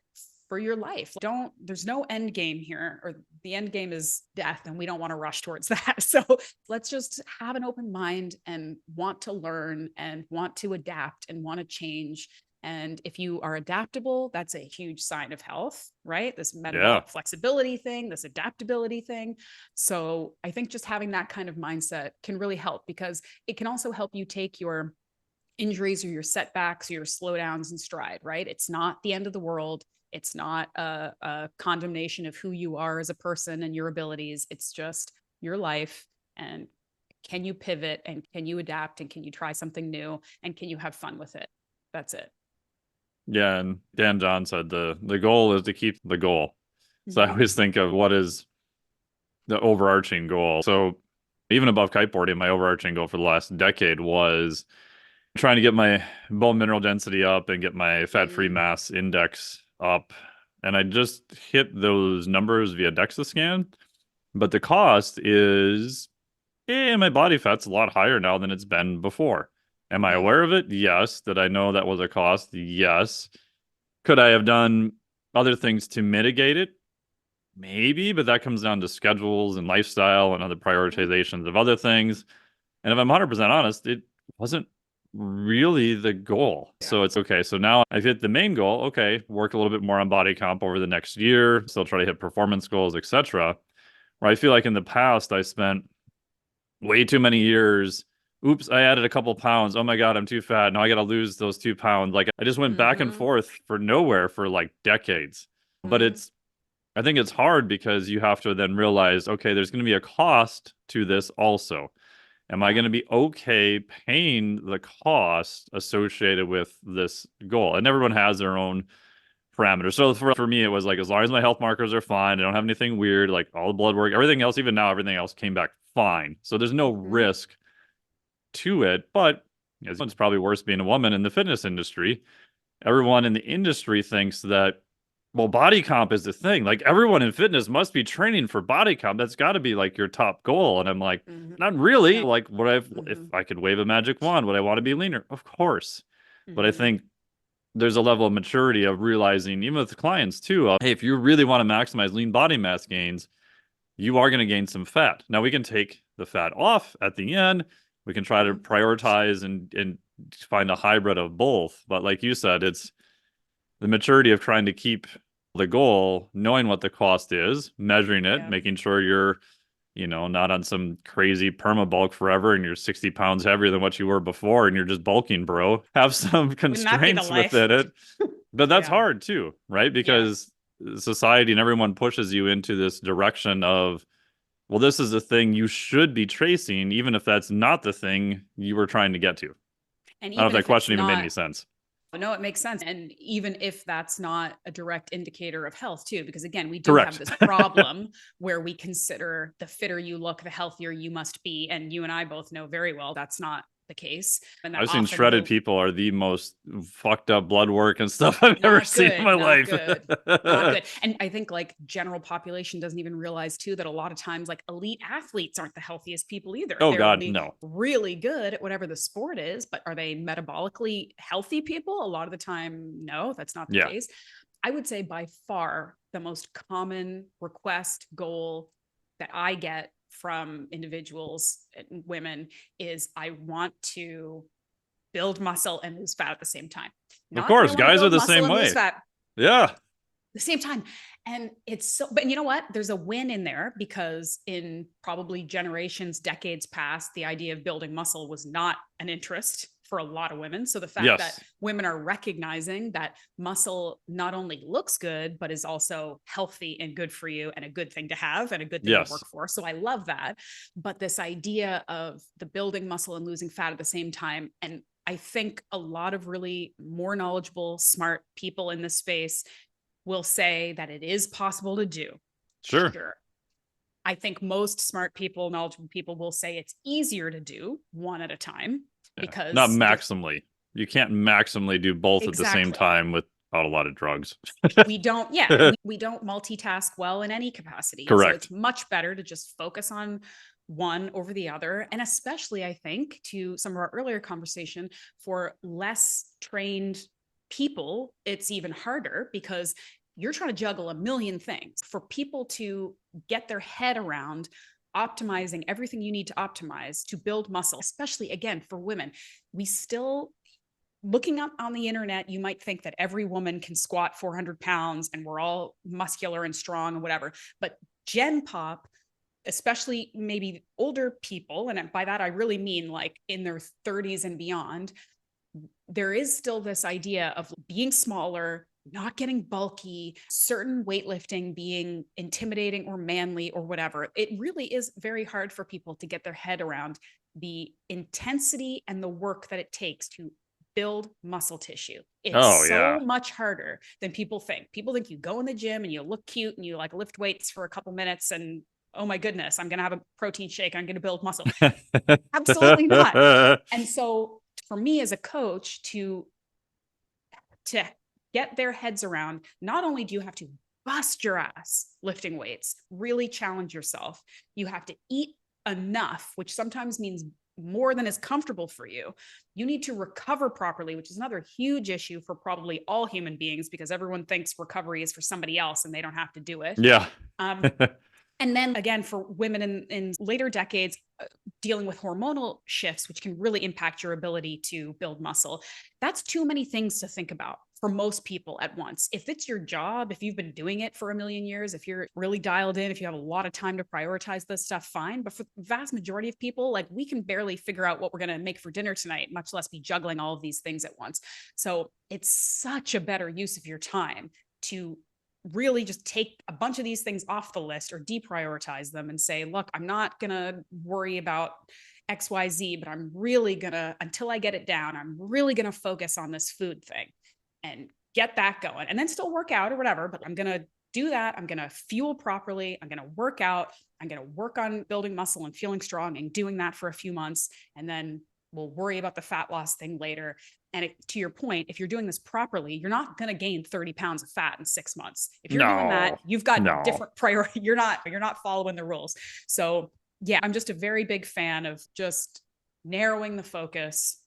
for your life. There's no end game here, or the end game is death, and we don't want to rush towards that. So let's just have an open mind and want to learn and want to adapt and want to change. And if you are adaptable, that's a huge sign of health, right? This Yeah. metabolic flexibility thing, this adaptability thing. So I think just having that kind of mindset can really help, because it can also help you take your injuries or your setbacks or your slowdowns in stride, right? It's not the end of the world. It's not a condemnation of who you are as a person and your abilities. It's just your life. And can you pivot, and can you adapt, and can you try something new, and can you have fun with it? That's it. Yeah. And Dan John said the goal is to keep the goal. So I Mm-hmm. always think of what is the overarching goal. So even above kiteboarding, my overarching goal for the last decade was trying to get my bone mineral density up and get my fat-free Mm-hmm. mass index up. And I just hit those numbers via DEXA scan. But the cost is, my body fat's a lot higher now than it's been before. Am I Mm-hmm. aware of it? Yes. Did I know that was a cost? Yes. Could I have done other things to mitigate it? Maybe, but that comes down to schedules and lifestyle and other prioritizations of other things. And if I'm 100% honest, it wasn't really the goal. Yeah. So it's okay. So now I've hit the main goal. Okay, work a little bit more on body comp over the next year, still try to hit performance goals, etc. Where I feel like in the past I spent way too many years. Oops, I added a couple pounds. Oh my God, I'm too fat. Now I got to lose those 2 pounds. Like I just went back and Mm-hmm. forth for nowhere for like decades. But Mm-hmm. I think it's hard because you have to then realize, okay, there's going to be a cost to this also. Am I Yeah. going to be okay paying the cost associated with this goal? And everyone has their own parameters. So for me, it was like, as long as my health markers are fine, I don't have anything weird, like all the blood work, everything else, even now, everything else came back fine. So there's no Mm-hmm. risk to it. But it's probably worse being a woman in the fitness industry. Everyone in the industry thinks that, well, body comp is the thing. Like everyone in fitness must be training for body comp. That's got to be like your top goal. And I'm like, Hmm. not really. No. Like, if Hmm. I could wave a magic wand, would I want to be leaner? Of course. But I Hmm. think there's a level of maturity of realizing, even with clients too, hey, if you really want to maximize lean body mass gains, you are going to gain some fat. Now we can take the fat off at the end. We can try to Hmm. prioritize and find a hybrid of both. But like you said, it's the maturity of trying to keep the goal, knowing what the cost is, measuring it, Yeah. making sure you're, not on some crazy perma bulk forever and you're 60 pounds heavier than what you were before and you're just bulking, bro. Have some Wouldn't that be the constraints life? within it. But that's Yeah. hard too, right? Yeah. Because society and everyone pushes you into this direction of, well, this is the thing you should be tracing, even if that's not the thing you were trying to get to. And I don't know if even that if it's question even made not, any sense. no, it makes sense. And even if that's not a direct indicator of health, too, because again, we do have Correct. this problem where we consider the fitter you look, the healthier you must be. And you and I both know very well that's not the case. And that I've seen often shredded will people are the most fucked up blood work and stuff I've ever not seen in good, my not life. good, not good. And I think like general population doesn't even realize too that a lot of times like elite athletes aren't the healthiest people either. Oh They're God, only no. really good at whatever the sport is, but are they metabolically healthy people? A lot of the time, no, that's not the Yeah. case. I would say by far the most common request goal that I get from individuals and women is I want to build muscle and lose fat at the same time. Of Not that I course, want to guys are build the muscle same and lose way. fat at Yeah. the same time. And it's so, but you know what? There's a win in there because in probably generations, decades past, the idea of building muscle was not an interest for a lot of women. So the fact that Yes. women are recognizing that muscle not only looks good, but is also healthy and good for you and a good thing to have and a good thing to Yes. work for. So I love that. But this idea of the building muscle and losing fat at the same time, and I think a lot of really more knowledgeable, smart people in this space will say that it is possible to do. Sure. Sure. I think most smart people, knowledgeable people will say it's easier to do one at a time Yeah. Not because there's maximally. You can't maximally do both at the same exactly. time without a lot of drugs. We don't, yeah, we don't multitask well in any capacity. And so Correct. it's much better to just focus on one over the other. And especially, I think, to some of our earlier conversation, for less trained people, it's even harder because you're trying to juggle a million things. For people to get their head around optimizing everything you need to optimize to build muscle, especially again for women, we still looking up on the internet, you might think that every woman can squat 400 pounds and we're all muscular and strong and whatever. But Gen Pop, especially maybe older people, and by that I really mean like in their 30s and beyond, there is still this idea of being smaller, not getting bulky, certain weightlifting being intimidating or manly or whatever. It really is very hard for people to get their head around the intensity and the work that it takes to build muscle tissue. It's Oh so yeah. much harder than people think. People think you go in the gym and you look cute and you like lift weights for a couple minutes and oh my goodness, I'm going to have a protein shake. I'm going to build muscle. Absolutely not. And so for me as a coach to get their heads around, not only do you have to bust your ass lifting weights, really challenge yourself, you have to eat enough, which sometimes means more than is comfortable for you. You need to recover properly, which is another huge issue for probably all human beings because everyone thinks recovery is for somebody else and they don't have to do it. Yeah. And then again, for women in later decades, dealing with hormonal shifts, which can really impact your ability to build muscle. That's too many things to think about for most people at once. If it's your job, if you've been doing it for a million years, if you're really dialed in, if you have a lot of time to prioritize this stuff, fine. But for the vast majority of people, like we can barely figure out what we're going to make for dinner tonight, much less be juggling all of these things at once. So it's such a better use of your time to really just take a bunch of these things off the list or deprioritize them and say, look, I'm not going to worry about XYZ, but I'm really going to, until I get it down, I'm really going to focus on this food thing and get that going and then still work out or whatever. But I'm going to do that. I'm going to fuel properly. I'm going to work out. I'm going to work on building muscle and feeling strong and doing that for a few months. And then we'll worry about the fat loss thing later. And to your point, if you're doing this properly, you're not going to gain 30 pounds of fat in 6 months. If you're doing that, No, you've got no. different priority. You're not following the rules. So yeah, I'm just a very big fan of just narrowing the focus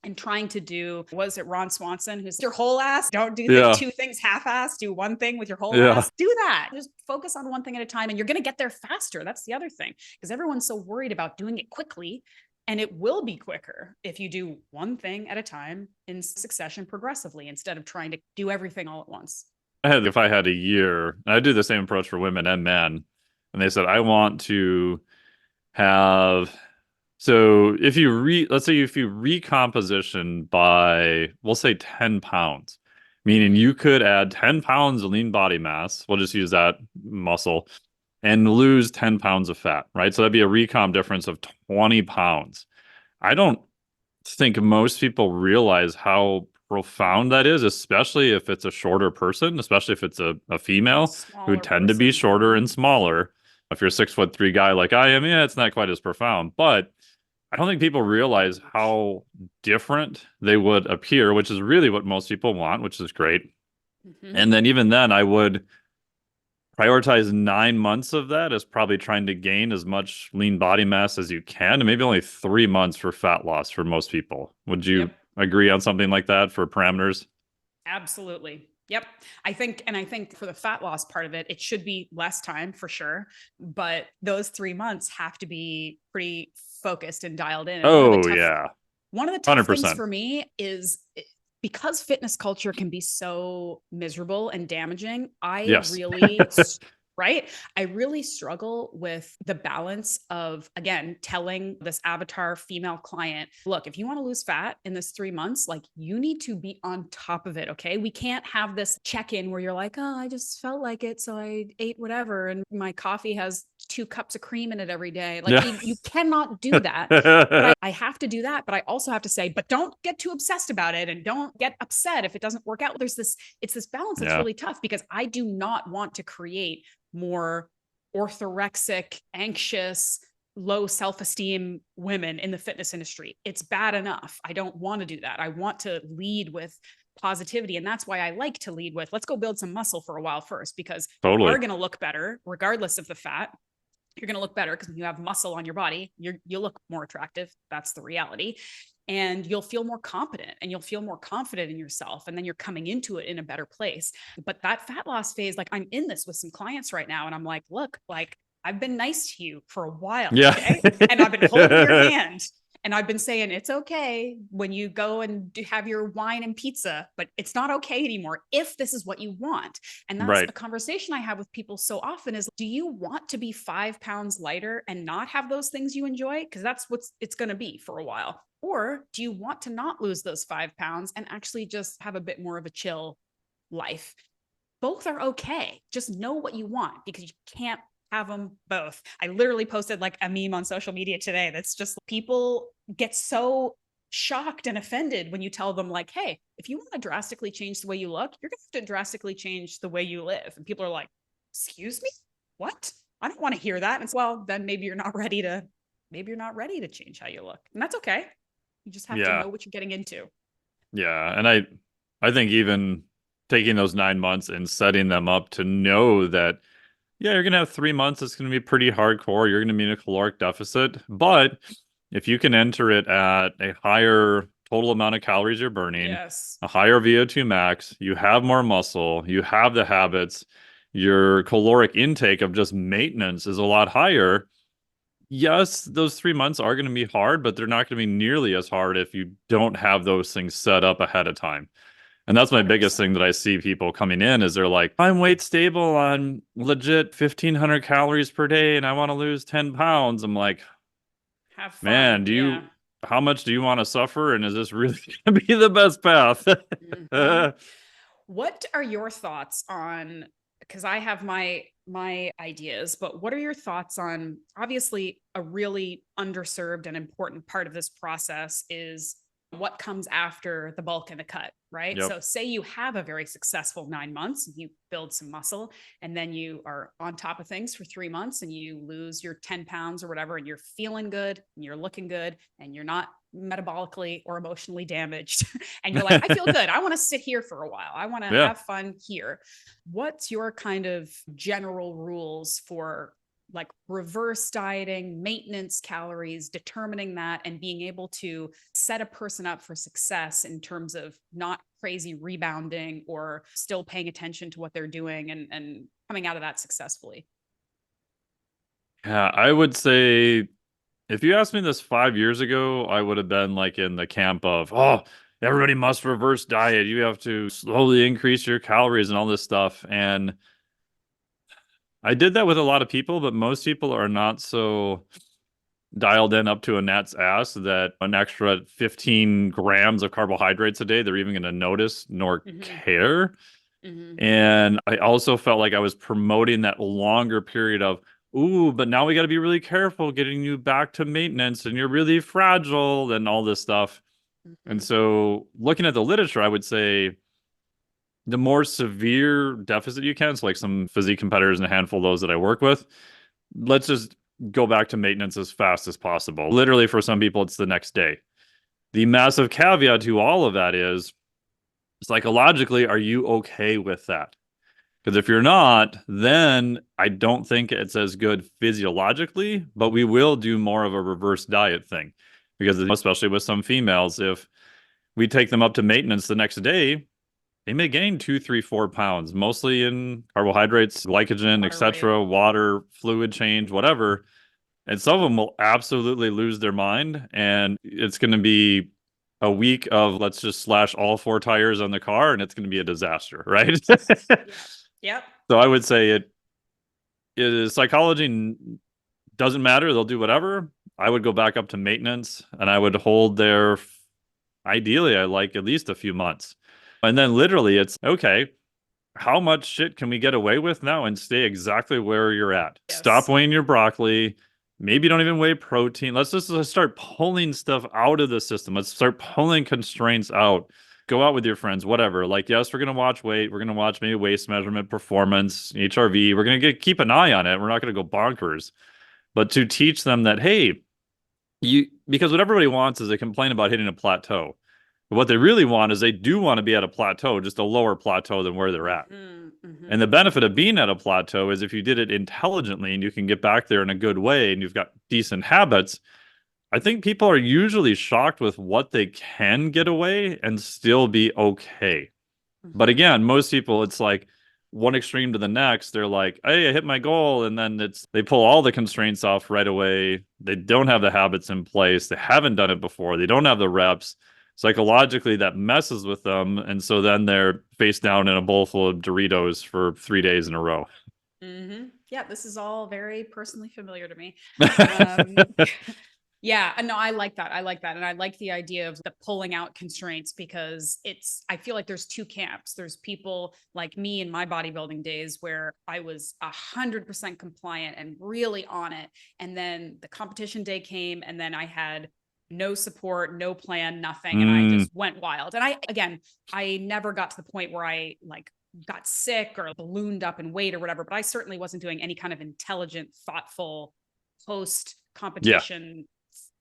and trying to do, was it Ron Swanson who's your whole ass? Don't do Yeah, two things half-ass, do one thing with your whole yeah. ass. Do that. Just focus on one thing at a time and you're going to get there faster. That's the other thing, because everyone's so worried about doing it quickly, and it will be quicker if you do one thing at a time in succession progressively instead of trying to do everything all at once. If I had a year, I do the same approach for women and men, and they said I want to have. So if you let's say if you recomposition by, we'll say 10 pounds, meaning you could add 10 pounds of lean body mass, we'll just use that muscle, and lose 10 pounds of fat, right? So that'd be a recom difference of 20 pounds. I don't think most people realize how profound that is, especially if it's a shorter person, especially if it's a female who Smaller tend to be person. shorter and smaller. If you're a 6'3" guy like I am, yeah, it's not quite as profound. But I don't think people realize how different they would appear, which is really what most people want, which is great. Mm-hmm. And then even then, I would prioritize 9 months of that as probably trying to gain as much lean body mass as you can, and maybe only 3 months for fat loss for most people. Would you Yep. agree on something like that for parameters? Absolutely. Yep. I think for the fat loss part of it, it should be less time for sure. But those 3 months have to be pretty focused and dialed in. And Oh, yeah. one of the tough things 100%. for me is because fitness culture can be so miserable and damaging. Yes. Right? I really struggle with the balance of, again, telling this avatar female client, look, if you want to lose fat in this 3 months, like you need to be on top of it. Okay. We can't have this check in where you're like, oh, I just felt like it. So I ate whatever. And my coffee has 2 cups of cream in it every day. Like Yeah. you cannot do that. I have to do that, but I also have to say, but don't get too obsessed about it and don't get upset if it doesn't work out. It's this balance that's Yeah, really tough, because I do not want to create more orthorexic, anxious, low self-esteem women in the fitness industry. It's bad enough. I don't want to do that. I want to lead with positivity. And that's why I like to lead with, let's go build some muscle for a while first, because you totally. are going to look better regardless of the fat. You're going to look better because when you have muscle on your body, you look more attractive. That's the reality. And you'll feel more competent and you'll feel more confident in yourself. And then you're coming into it in a better place. But that fat loss phase, like I'm in this with some clients right now. And I'm like, look, like I've been nice to you for a while. Yeah. Okay. And I've been holding your hand. And I've been saying it's okay when you go and have your wine and pizza, but it's not okay anymore if this is what you want. And that's Right. a conversation I have with people so often is, do you want to be 5 pounds lighter and not have those things you enjoy? Because that's what it's going to be for a while. Or do you want to not lose those 5 pounds and actually just have a bit more of a chill life? Both are okay. Just know what you want, because you can't have them both. I literally posted like a meme on social media today that's just, people get so shocked and offended when you tell them like, hey, if you want to drastically change the way you look, you're going to have to drastically change the way you live. And people are like, excuse me? What? I don't want to hear that. And it's, well, then maybe you're not ready to change how you look. And that's okay. You just have to Yeah. know what you're getting into. Yeah. And I think even taking those 9 months and setting them up to know that, yeah, you're going to have 3 months. It's going to be pretty hardcore. You're going to be in a caloric deficit. But if you can enter it at a higher total amount of calories you're burning, Yes. a higher VO2 max, you have more muscle, you have the habits, your caloric intake of just maintenance is a lot higher. Yes, those 3 months are going to be hard, but they're not going to be nearly as hard if you don't have those things set up ahead of time. And that's my biggest 100%. thing that I see people coming in is they're like, I'm weight stable on legit 1,500 calories per day and I want to lose 10 pounds. I'm like, Have man, fun. Yeah. how much do you want to suffer? And is this really going to be the best path? Mm-hmm. What are your thoughts on, because I have my ideas, but what are your thoughts on, obviously a really underserved and important part of this process is what comes after the bulk and the cut, right? Yep. So say you have a very successful 9 months, you build some muscle, and then you are on top of things for 3 months and you lose your 10 pounds or whatever, and you're feeling good and you're looking good and you're not metabolically or emotionally damaged. And you're like, I feel good. I want to sit here for a while. I want to Yeah. have fun here. What's your kind of general rules for like reverse dieting, maintenance calories, determining that, and being able to set a person up for success in terms of not crazy rebounding or still paying attention to what they're doing and coming out of that successfully? Yeah, I would say if you asked me this 5 years ago, I would have been like in the camp of, oh, everybody must reverse diet. You have to slowly increase your calories and all this stuff. And I did that with a lot of people, but most people are not so dialed in up to a gnat's ass that an extra 15 grams of carbohydrates a day, they're even going to notice nor Mm-hmm. care. Mm-hmm. And I also felt like I was promoting that longer period of, ooh, but now we got to be really careful getting you back to maintenance and you're really fragile and all this stuff. And Mm-hmm. so looking at the literature, I would say the more severe deficit you can, so like some physique competitors and a handful of those that I work with, let's just go back to maintenance as fast as possible. Literally, for some people, it's the next day. The massive caveat to all of that is psychologically, are you okay with that? Because if you're not, then I don't think it's as good physiologically, but we will do more of a reverse diet thing. Because especially with some females, if we take them up to maintenance the next day, they may gain 2, 3, 4 pounds, mostly in carbohydrates, glycogen, Water weight. etc., water, fluid change, whatever. And some of them will absolutely lose their mind. And it's going to be a week of let's just slash all four tires on the car and it's going to be a disaster, right? Yeah. Yep. So I would say it is psychology doesn't matter. They'll do whatever. I would go back up to maintenance and I would hold there. Ideally, I like at least a few months. And then literally it's okay, how much shit can we get away with now and stay exactly where you're at? Stop Yes. weighing your broccoli. Maybe don't even weigh protein. Let's start pulling stuff out of the system. Let's start pulling constraints out. Go out with your friends, whatever. Like, yes, we're gonna watch weight. We're gonna watch maybe waist measurement, performance, HRV. We're gonna keep an eye on it. We're not gonna go bonkers. But to teach them that, hey, you because what everybody wants is they complain about hitting a plateau. But what they really want is they do want to be at a plateau, just a lower plateau than where they're at. Mm-hmm. And the Mm-hmm. benefit of being at a plateau is if you did it intelligently and you can get back there in a good way and you've got decent habits, I think people are usually shocked with what they can get away and still be okay. But Mm-hmm. again, most people, it's like one extreme to the next. They're like, hey, I hit my goal. And then they pull all the constraints off right away. They don't have the habits in place. They haven't done it before. They don't have the reps. Psychologically, that messes with them. And so then they're face down in a bowl full of Doritos for 3 days in a row. Mm-hmm. Yeah, this is all very personally familiar to me. Um, Yeah, no, I like that. I like that. And I like the idea of the pulling out constraints because I feel like there's two camps. There's people like me in my bodybuilding days where I was 100% compliant and really on it. And then the competition day came and then I had no support, no plan, nothing. And I Mm, just went wild. And I never got to the point where I like got sick or ballooned up in weight or whatever, but I certainly wasn't doing any kind of intelligent, thoughtful post yeah. competition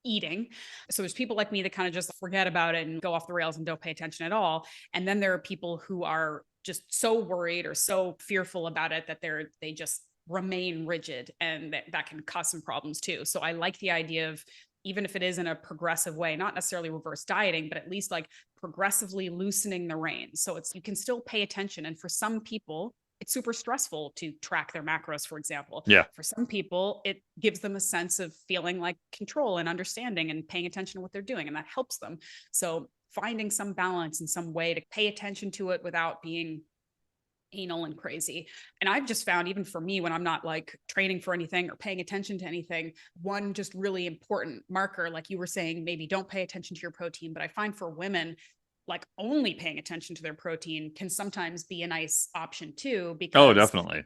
eating. So there's people like me that kind of just forget about it and go off the rails and don't pay attention at all. And then there are people who are just so worried or so fearful about it that they just remain rigid, and that can cause some problems too. So I like the idea of, even if it is in a progressive way, not necessarily reverse dieting, but at least like progressively loosening the reins. So you can still pay attention. And for some people, it's super stressful to track their macros, for example. Yeah. For some people, it gives them a sense of feeling like control and understanding and paying attention to what they're doing, and that helps them. So finding some balance and some way to pay attention to it without being anal and crazy. And I've just found, even for me, when I'm not like training for anything or paying attention to anything, one just really important marker, like you were saying, maybe don't pay attention to your protein. But I find for women, like only paying attention to their protein can sometimes be a nice option too, Oh, because definitely.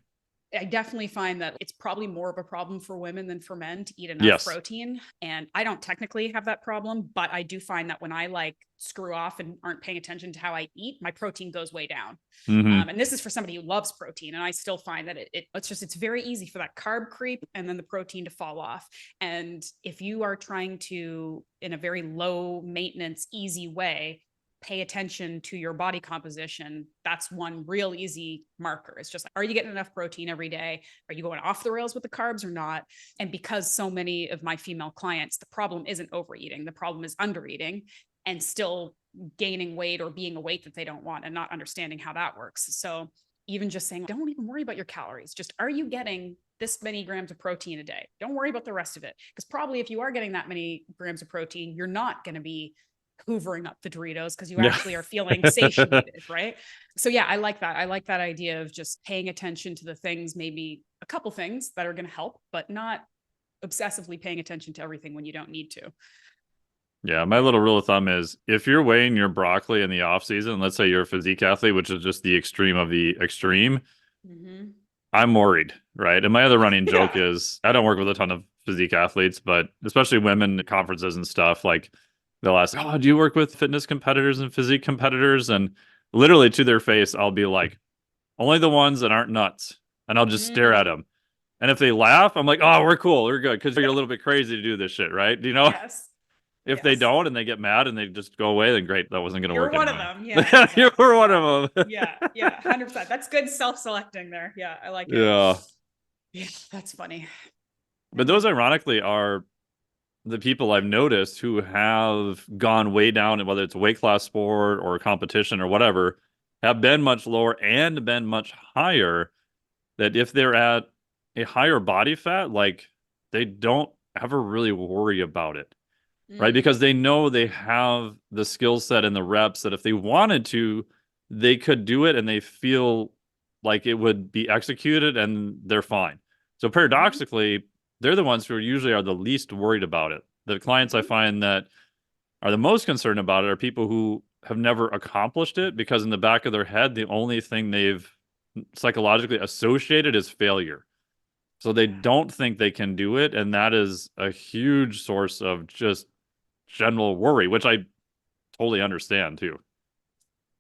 I definitely find that it's probably more of a problem for women than for men to eat enough Yes. protein. And I don't technically have that problem, but I do find that when I like screw off and aren't paying attention to how I eat, my protein goes way down. Hmm. And this is for somebody who loves protein. And I still find that it's very easy for that carb creep and then the protein to fall off. And if you are trying to, in a very low maintenance, easy way, pay attention to your body composition, that's one real easy marker. It's just like, are you getting enough protein every day? Are you going off the rails with the carbs or not? And because so many of my female clients, the problem isn't overeating, the problem is undereating and still gaining weight or being a weight that they don't want and not understanding how that works. So even just saying, don't even worry about your calories. Just, are you getting this many grams of protein a day? Don't worry about the rest of it. Because probably if you are getting that many grams of protein, you're not going to be hoovering up the Doritos because you Yeah. actually are feeling satiated, right? So yeah, I like that. I like that idea of just paying attention to the things, maybe a couple things that are going to help, but not obsessively paying attention to everything when you don't need to. Yeah, my little rule of thumb is if you're weighing your broccoli in the off season, let's say you're a physique athlete, which is just the extreme of the extreme, Mm-hmm. I'm worried, right? And my other running joke Yeah. is I don't work with a ton of physique athletes, but especially women at conferences and stuff, like they'll ask, "Oh, do you work with fitness competitors and physique competitors?" And literally to their face, I'll be like, "Only the ones that aren't nuts." And I'll just stare at Mm. them. And if they laugh, I'm like, "Oh, we're cool. We're good because you're a little bit crazy to do this shit, right?" Do you know? Yes. If they Yes. don't and they get mad and they just go away, then great, that wasn't going to You're work one of anyway. them. Yeah, You exactly. were one Yeah. of them. Yeah. Yeah. 100%. That's good self-selecting there. Yeah. I like it. Yeah. Yeah. That's funny. But those And ironically are the people I've noticed who have gone way down, whether it's a weight class sport or a competition or whatever, have been much lower and been much higher. That if they're at a higher body fat, like they don't ever really worry about it, right? mm, Because they know they have the skill set and the reps that if they wanted to, they could do it and they feel like it would be executed and they're fine. So mm-hmm, paradoxically, they're the ones who usually are the least worried about it. The clients I mm-hmm. find that are the most concerned about it are people who have never accomplished it because in the back of their head, the only thing they've psychologically associated is failure. So they Yeah. don't think they can do it. And that is a huge source of just general worry, which I totally understand too.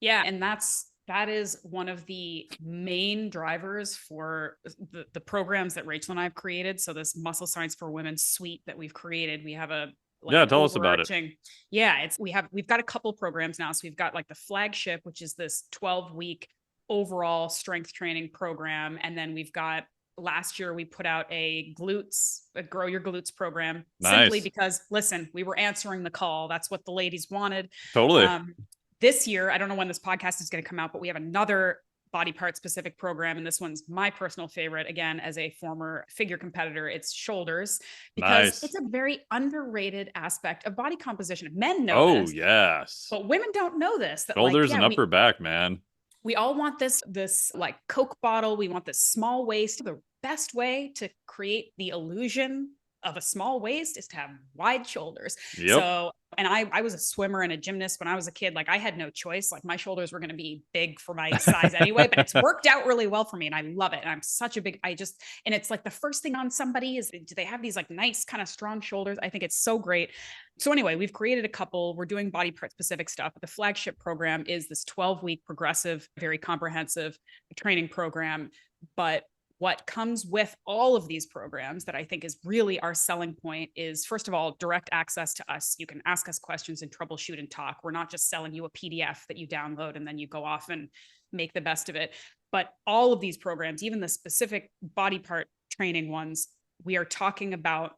Yeah, and that is one of the main drivers for the programs that Rachel and I have created. So this Muscle Science for Women suite that we've created, we have a like Yeah, an tell us about it. overarching, yeah, it's we've got a couple programs now. So we've got like the flagship, which is this 12-week overall strength training program, and then we've got last year we put out a grow your glutes program simply Nice. because listen, we were answering the call. That's what the ladies wanted. Totally. um, this year, I don't know when this podcast is going to come out, but we have another body part specific program. And this one's my personal favorite. Again, as a former figure competitor, it's shoulders because Nice. it's a very underrated aspect of body composition. Men know Oh, this, yes. but women don't know this, that like, Shoulders yeah, and upper back, man. we all want this like Coke bottle. We want this small waist. The best way to create the illusion of a small waist is to have wide shoulders. Yep. So, and I was a swimmer and a gymnast when I was a kid. Like I had no choice. Like my shoulders were going to be big for my size anyway, but it's worked out really well for me and I love it. And I'm such a big, and it's like the first thing on somebody is, do they have these like nice kind of strong shoulders? I think it's so great. So anyway, we've created a couple, we're doing body part specific stuff. The flagship program is this 12-week progressive, very comprehensive training program. But what comes with all of these programs that I think is really our selling point is, first of all, direct access to us. You can ask us questions and troubleshoot and talk. We're not just selling you a PDF that you download and then you go off and make the best of it. But all of these programs, even the specific body part training ones, we are talking about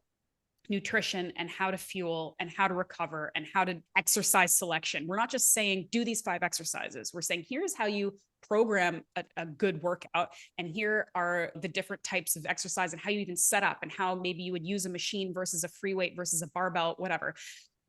nutrition and how to fuel and how to recover and how to exercise selection. We're not just saying do these 5 exercises. We're saying here's how you program a good workout, and here are the different types of exercise and how you even set up and how maybe you would use a machine versus a free weight versus a barbell, whatever.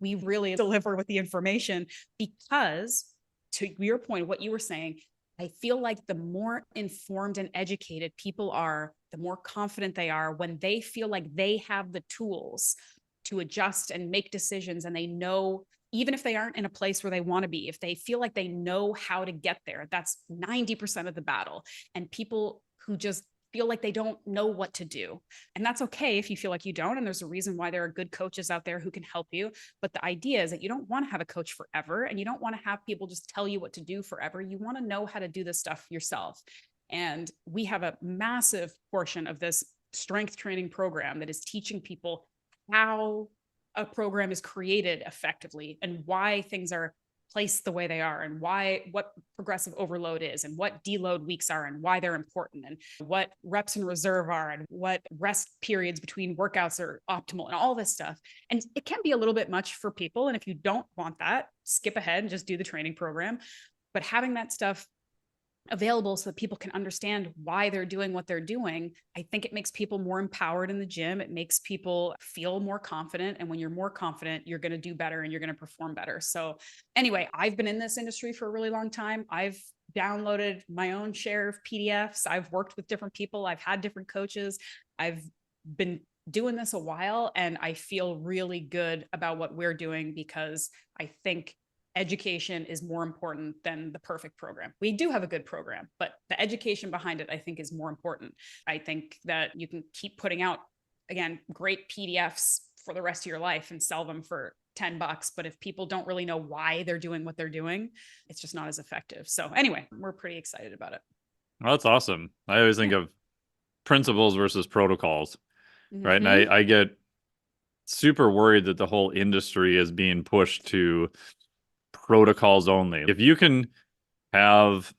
We really deliver with the information because, to your point, what you were saying, I feel like the more informed and educated people are, the more confident they are when they feel like they have the tools to adjust and make decisions. And they know, even if they aren't in a place where they want to be, if they feel like they know how to get there, that's 90% of the battle. And people who just feel like they don't know what to do. And that's okay if you feel like you don't. And there's a reason why there are good coaches out there who can help you. But the idea is that you don't want to have a coach forever, and you don't want to have people just tell you what to do forever. You want to know how to do this stuff yourself. And we have a massive portion of this strength training program that is teaching people how a program is created effectively and why things are placed the way they are, and what progressive overload is, and what deload weeks are, and why they're important, and what reps in reserve are, and what rest periods between workouts are optimal, and all this stuff. And it can be a little bit much for people. And if you don't want that, skip ahead and just do the training program. But having that stuff available so that people can understand why they're doing what they're doing, I think it makes people more empowered in the gym. It makes people feel more confident. And when you're more confident, you're going to do better and you're going to perform better. So anyway, I've been in this industry for a really long time. I've downloaded my own share of PDFs. I've worked with different people. I've had different coaches. I've been doing this a while, and I feel really good about what we're doing, because I think education is more important than the perfect program. We do have a good program, but the education behind it, I think, is more important. I think that you can keep putting out, again, great PDFs for the rest of your life and sell them for $10. But if people don't really know why they're doing what they're doing, it's just not as effective. So anyway, we're pretty excited about it. Well, that's awesome. I always think of principles versus protocols, right? And Mm-hmm. I get super worried that the whole industry is being pushed to protocols only. If you can have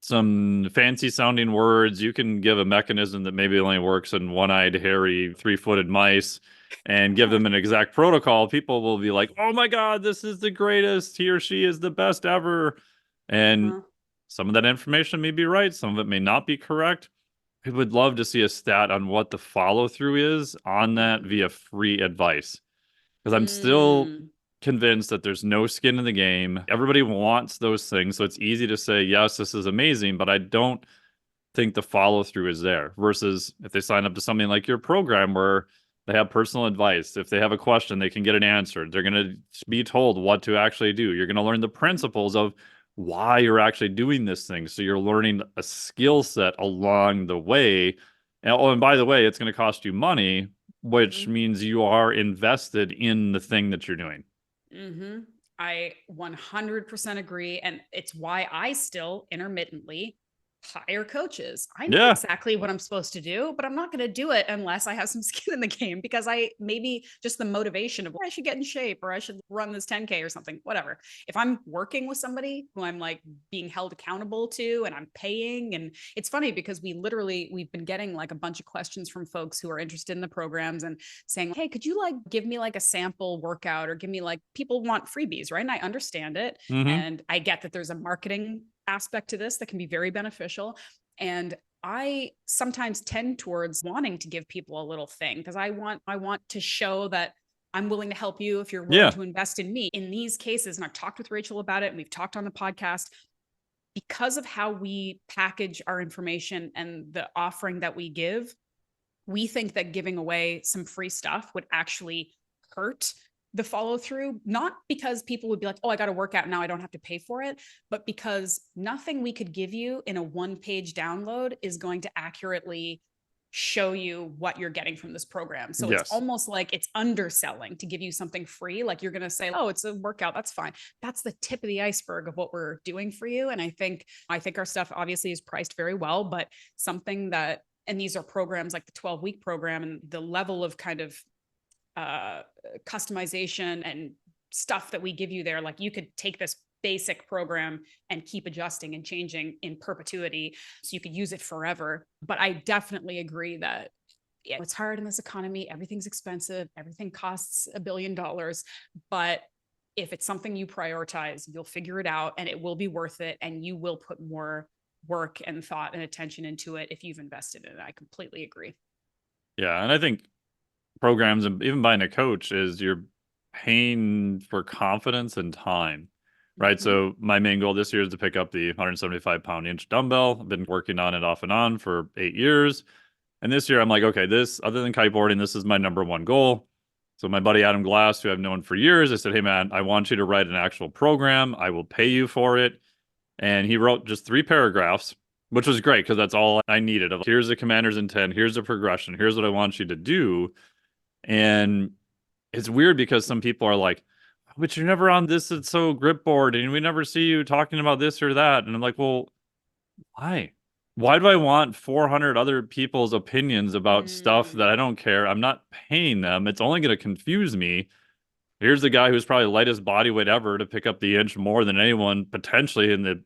some fancy sounding words, you can give a mechanism that maybe only works in one-eyed, hairy, three-footed mice and give them an exact protocol, people will be like, oh my God, this is the greatest. He or she is the best ever. And Uh-huh. some of that information may be right. Some of it may not be correct. I would love to see a stat on what the follow through is on that Mm-hmm. via free advice. Because I'm still Mm. convinced that there's no skin in the game. Everybody wants those things. So it's easy to say, yes, this is amazing, but I don't think the follow through is there. Versus if they sign up to something like your program where they have personal advice, if they have a question, they can get it answered. They're going to be told what to actually do. You're going to learn the principles of why you're actually doing this thing. So you're learning a skill set along the way. And, oh, and by the way, it's going to cost you money, which Mm-hmm. means you are invested in the thing that you're doing. Mm-hmm. I 100% agree. And it's why I still intermittently hire coaches. I know Yeah. exactly what I'm supposed to do, but I'm not going to do it unless I have some skin in the game, because I maybe just the motivation of I should get in shape, or I should run this 10K or something, whatever. If I'm working with somebody who I'm like being held accountable to and I'm paying, and it's funny because we've been getting like a bunch of questions from folks who are interested in the programs and saying, hey, could you like give me like a sample workout, or give me like, people want freebies, right? And I understand it. Mm-hmm. And I get that there's a marketing aspect to this that can be very beneficial. And I sometimes tend towards wanting to give people a little thing, because I want to show that I'm willing to help you if you're willing Yeah. to invest in me. In these cases, and I've talked with Rachel about it, and we've talked on the podcast, because of how we package our information and the offering that we give, we think that giving away some free stuff would actually hurt the follow through, not because people would be like, oh, I got to work out now, I don't have to pay for it, but because nothing we could give you in a one-page download is going to accurately show you what you're getting from this program. So it's Yes. almost like it's underselling to give you something free. Like you're going to say, oh, it's a workout, that's fine. That's the tip of the iceberg of what we're doing for you. And I think our stuff obviously is priced very well, but something that, and these are programs like the 12-week program, and the level of kind of customization and stuff that we give you there, like you could take this basic program and keep adjusting and changing in perpetuity, so you could use it forever. But I definitely agree that it's hard in this economy. Everything's expensive. Everything costs $1 billion. But if it's something you prioritize, you'll figure it out, and it will be worth it. And you will put more work and thought and attention into it if you've invested in it. I completely agree. Yeah. And I think programs and even buying a coach is you're paying for confidence and time, right? Mm-hmm. So my main goal this year is to pick up the 175-pound inch dumbbell. I've been working on it off and on for 8 years. And this year I'm like, okay, this, other than kiteboarding, this is my number one goal. So my buddy Adam Glass, who I've known for years, I said, hey man, I want you to write an actual program. I will pay you for it. And he wrote just 3 paragraphs. which was great because that's all I needed. Of here's the commander's intent, here's the progression, here's what I want you to do. And it's weird because some people are like, but you're never on this, it's so grip board, and we never see you talking about this or that. And I'm like, well, why? Why do I want 400 other people's opinions about stuff Mm, that I don't care? I'm not paying them. It's only going to confuse me. Here's the guy who's probably the lightest body weight ever to pick up the inch more than anyone potentially in the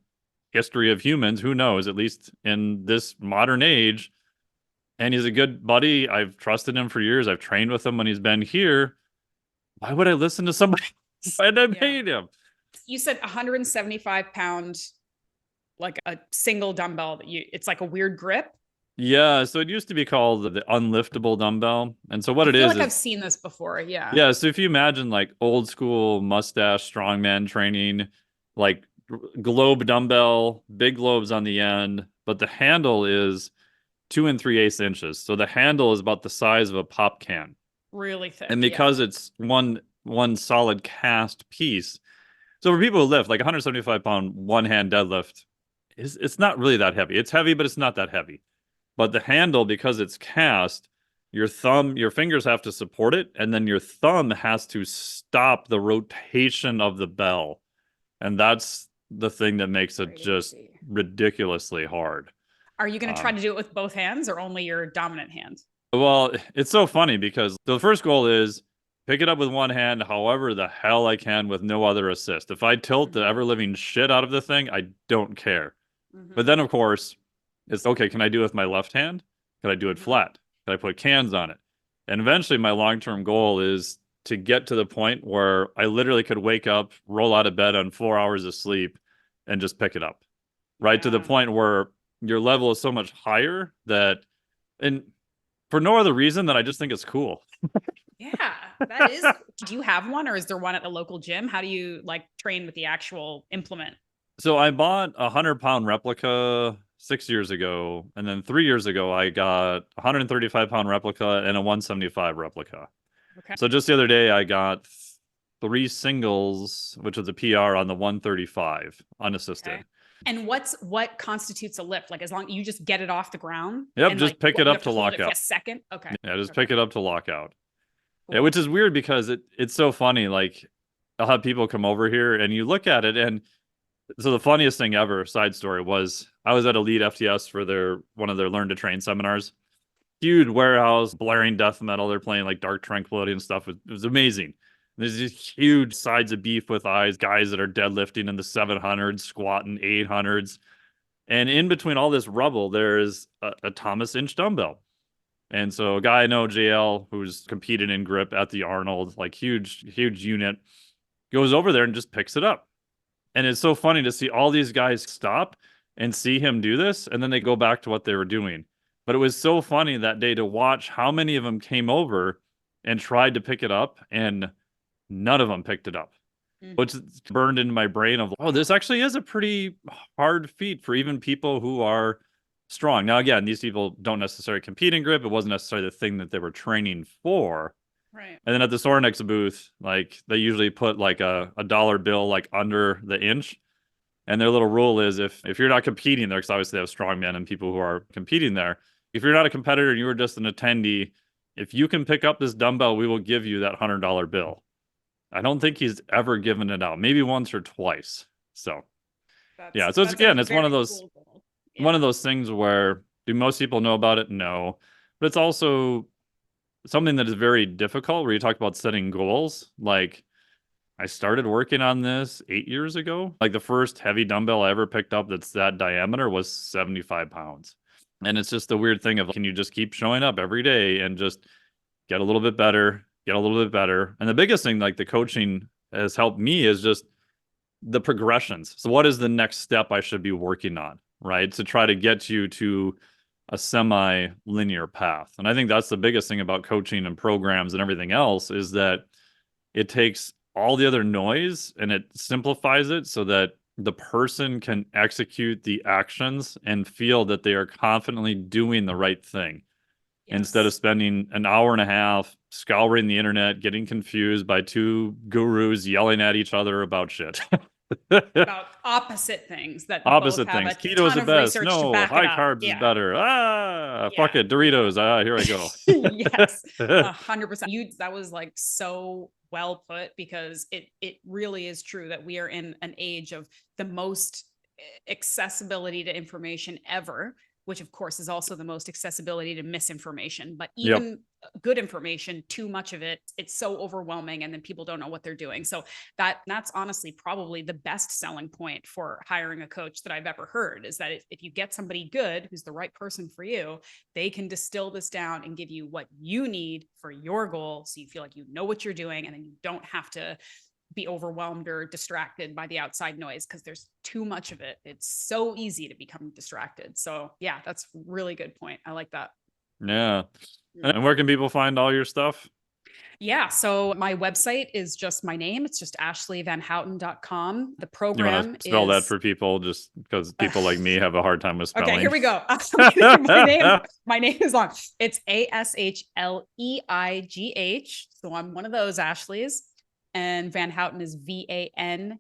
history of humans. Who knows? At least in this modern age. And he's a good buddy. I've trusted him for years. I've trained with him when he's been here. Why would I listen to somebody and I yeah. paid him? You said 175 pound, like a single dumbbell that it's like a weird grip. Yeah, so it used to be called the unliftable dumbbell. And so what I it feel like I've is seen this before. Yeah. yeah, so if you imagine like old school mustache strongman training, like globe dumbbell, big globes on the end, but the handle is 2 3/8 inches. So the handle is about the size of a pop can. Really thick. And Yeah. because it's one solid cast piece, so for people who lift like 175 pound one hand deadlift, it's not really that heavy. It's heavy, but it's not that heavy. But the handle, because it's cast, your fingers have to support it, and then your thumb has to stop the rotation of the bell. And that's the thing that makes it just Crazy. ridiculously hard. Are you going to try Um, to do it with both hands or only your dominant hand? well, it's so funny because the first goal is pick it up with one hand, however the hell I can with no other assist. If I tilt the Mm-hmm. ever living shit out of the thing, I don't care. But Mm-hmm. then, of course, it's okay. Can I do it with my left hand? Can I do it Mm-hmm. flat? Can I put cans on it? And eventually, my long-term goal is to get to the point where I literally could wake up, roll out of bed on 4 hours of sleep, and just pick it up. Right to the Yeah. point where your level is so much higher that, and for no other reason than I just think it's cool. Yeah, that is. Do you have one or is there one at the local gym? How do you like train with the actual implement? So I bought a 100 pound replica 6 years ago, and then 3 years ago I got a 135 pound replica and a 175 replica. Okay. So just the other day I got three singles, which was a PR on the 135 Okay. unassisted. And what constitutes a lift? Like as long you just get it off the ground Yep, and like just pick it you up have to to hold lock it for out. a second. Okay. Yeah, just Okay. pick it up to lock out. Yeah, Cool. which is weird because it's so funny. Like I'll have people come over here and you look at it, and so the funniest thing ever, side story, was I was at Elite FTS for their one of their Learn to Train seminars. Huge warehouse, blaring death metal. They're playing like Dark Tranquility and stuff. It was amazing. There's these huge sides of beef with eyes, guys that are deadlifting in the 700s, squatting 800s. And in between all this rubble, there's a Thomas Inch dumbbell. And so a guy I know, JL, who's competed in grip at the Arnold, like huge unit, goes over there and just picks it up. And it's so funny to see all these guys stop and see him do this, and then they go back to what they were doing. But it was so funny that day to watch how many of them came over and tried to pick it up, and none of them picked it up, Mm. which burned into my brain of, oh, this actually is a pretty hard feat for even people who are strong. Now, again, these people don't necessarily compete in grip. It wasn't necessarily the thing that they were training for. Right. And then at the Sorinex booth, like they usually put like a dollar bill like under the inch. And their little rule is if you're not competing there, because obviously they have strongmen and people who are competing there, if you're not a competitor and you were just an attendee, if you can pick up this dumbbell, we will give you that $100 bill. I don't think he's ever given it out, maybe once or twice. So yeah, so it's That's a again, it's very cool goal. one Yeah. of those things where do most people know about it? No, but it's also something that is very difficult. Where you talk about setting goals, like I started working on this 8 years ago. Like the first heavy dumbbell I ever picked up that's that diameter was 75 pounds. And it's just the weird thing of can you just keep showing up every day and just get a little bit better, get a little bit better. And the biggest thing, like the coaching has helped me, is just the progressions. So, what is the next step I should be working on, right? To try to get you to a semi linear path. And I think that's the biggest thing about coaching and programs and everything else is that it takes all the other noise and it simplifies it so that the person can execute the actions and feel that they are confidently doing the right thing instead of Yes. spending an hour and a half scouring the internet, getting confused by two gurus yelling at each other about shit. about opposite things that both Opposite have things. a Keto is ton the of best. research to No, back it high up. carbs is Yeah. better. Fuck Yeah. it. Doritos. Here I go. Yes. 100%. That was like so well put, because it really is true that we are in an age of the most accessibility to information ever, which of course is also the most accessibility to misinformation. But Yep. even good information, too much of it, it's so overwhelming, and then people don't know what they're doing. So that's honestly probably the best selling point for hiring a coach that I've ever heard, is that if you get somebody good who's the right person for you, they can distill this down and give you what you need for your goal, so you feel like you know what you're doing, and then you don't have to be overwhelmed or distracted by the outside noise, because there's too much of it. It's so easy to become distracted. So yeah, that's really good point. I like that. Yeah. And where can people find all your stuff? Yeah. So my website is just my name. It's just ashleighvanhouten.com. The You want program to spell that is for people, just because people like me have a hard time with okay, here spelling? we go. My name is long. It's Ashleigh. So I'm one of those Ashleys. And VanHouten is VanHouten.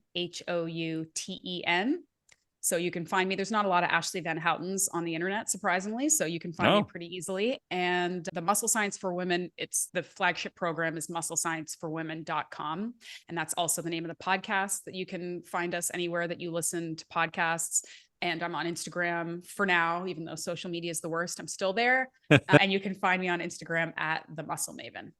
So you can find me. There's not a lot of Ashleigh VanHoutens on the internet, surprisingly. So you can find me No. pretty easily. And the Muscle Science for Women, it's the flagship program is musclescienceforwomen.com. And that's also the name of the podcast, that you can find us anywhere that you listen to podcasts. And I'm on Instagram for now, even though social media is the worst, I'm still there. And you can find me on Instagram at the Muscle Maven.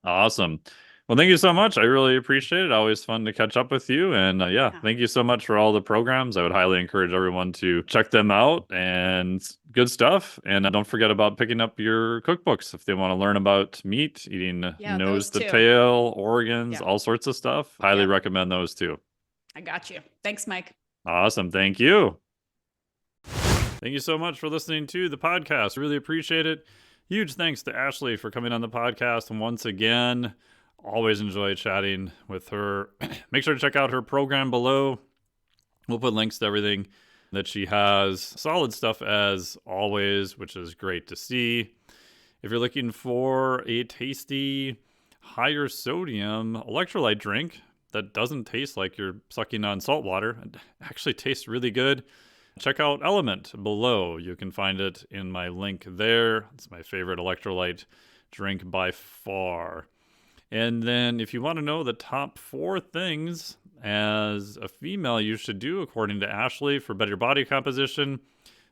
Awesome. Well, thank you so much. I really appreciate it. Always fun to catch up with you. And yeah, thank you so much for all the programs. I would highly encourage everyone to check them out, and good stuff. And don't forget about picking up your cookbooks if they want to learn about meat, eating nose to tail, organs, all sorts of stuff. Highly recommend those too. I got you. Thanks, Mike. Awesome. Thank you. Thank you so much for listening to the podcast. Really appreciate it. Huge thanks to Ashleigh for coming on the podcast once again. Always enjoy chatting with her. Make sure to check out her program below. We'll put links to everything that she has. Solid stuff as always, which is great to see. If you're looking for a tasty, higher sodium electrolyte drink that doesn't taste like you're sucking on salt water, it actually tastes really good, check out Element below. You can find it in my link there. It's my favorite electrolyte drink by far. And then if you want to know the top 4 things as a female you should do according to Ashleigh for better body composition,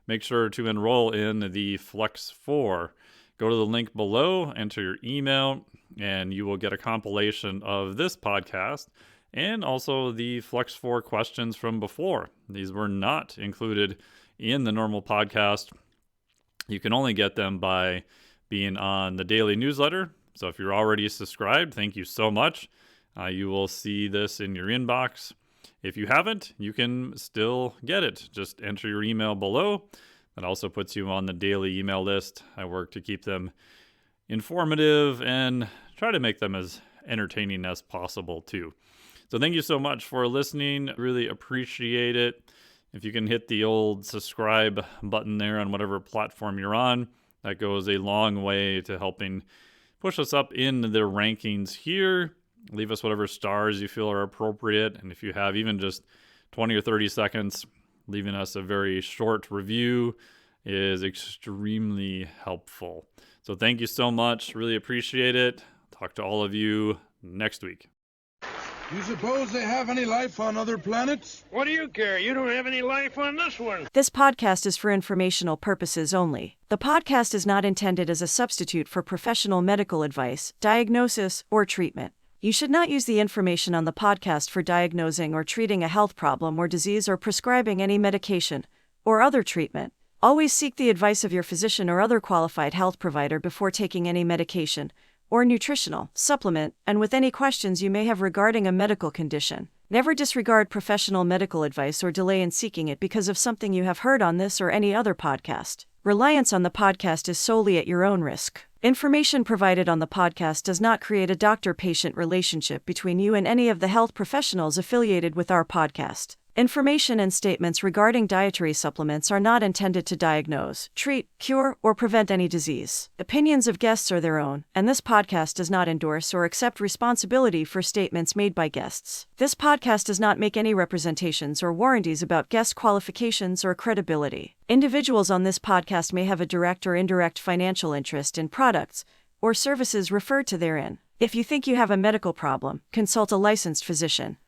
make sure to enroll in the Flex 4. Go to the link below, enter your email, and you will get a compilation of this podcast and also the Flex 4 questions from before. These were not included in the normal podcast. You can only get them by being on the daily newsletter. So if you're already subscribed, thank you so much. You will see this in your inbox. If you haven't, you can still get it. Just enter your email below. That also puts you on the daily email list. I work to keep them informative and try to make them as entertaining as possible too. So thank you so much for listening. Really appreciate it. If you can hit the old subscribe button there on whatever platform you're on, that goes a long way to helping push us up in the rankings here. Leave us whatever stars you feel are appropriate. And if you have even just 20 or 30 seconds, leaving us a very short review is extremely helpful. So thank you so much. Really appreciate it. Talk to all of you next week. You suppose they have any life on other planets? What do you care? You don't have any life on this one. This podcast is for informational purposes only. The podcast is not intended as a substitute for professional medical advice, diagnosis, or treatment. You should not use the information on the podcast for diagnosing or treating a health problem or disease or prescribing any medication or other treatment. Always seek the advice of your physician or other qualified health provider before taking any medication or nutritional supplement, and with any questions you may have regarding a medical condition. Never disregard professional medical advice or delay in seeking it because of something you have heard on this or any other podcast. Reliance on the podcast is solely at your own risk. Information provided on the podcast does not create a doctor-patient relationship between you and any of the health professionals affiliated with our podcast. Information and statements regarding dietary supplements are not intended to diagnose, treat, cure, or prevent any disease. Opinions of guests are their own, and this podcast does not endorse or accept responsibility for statements made by guests. This podcast does not make any representations or warranties about guest qualifications or credibility. Individuals on this podcast may have a direct or indirect financial interest in products or services referred to therein. If you think you have a medical problem, consult a licensed physician.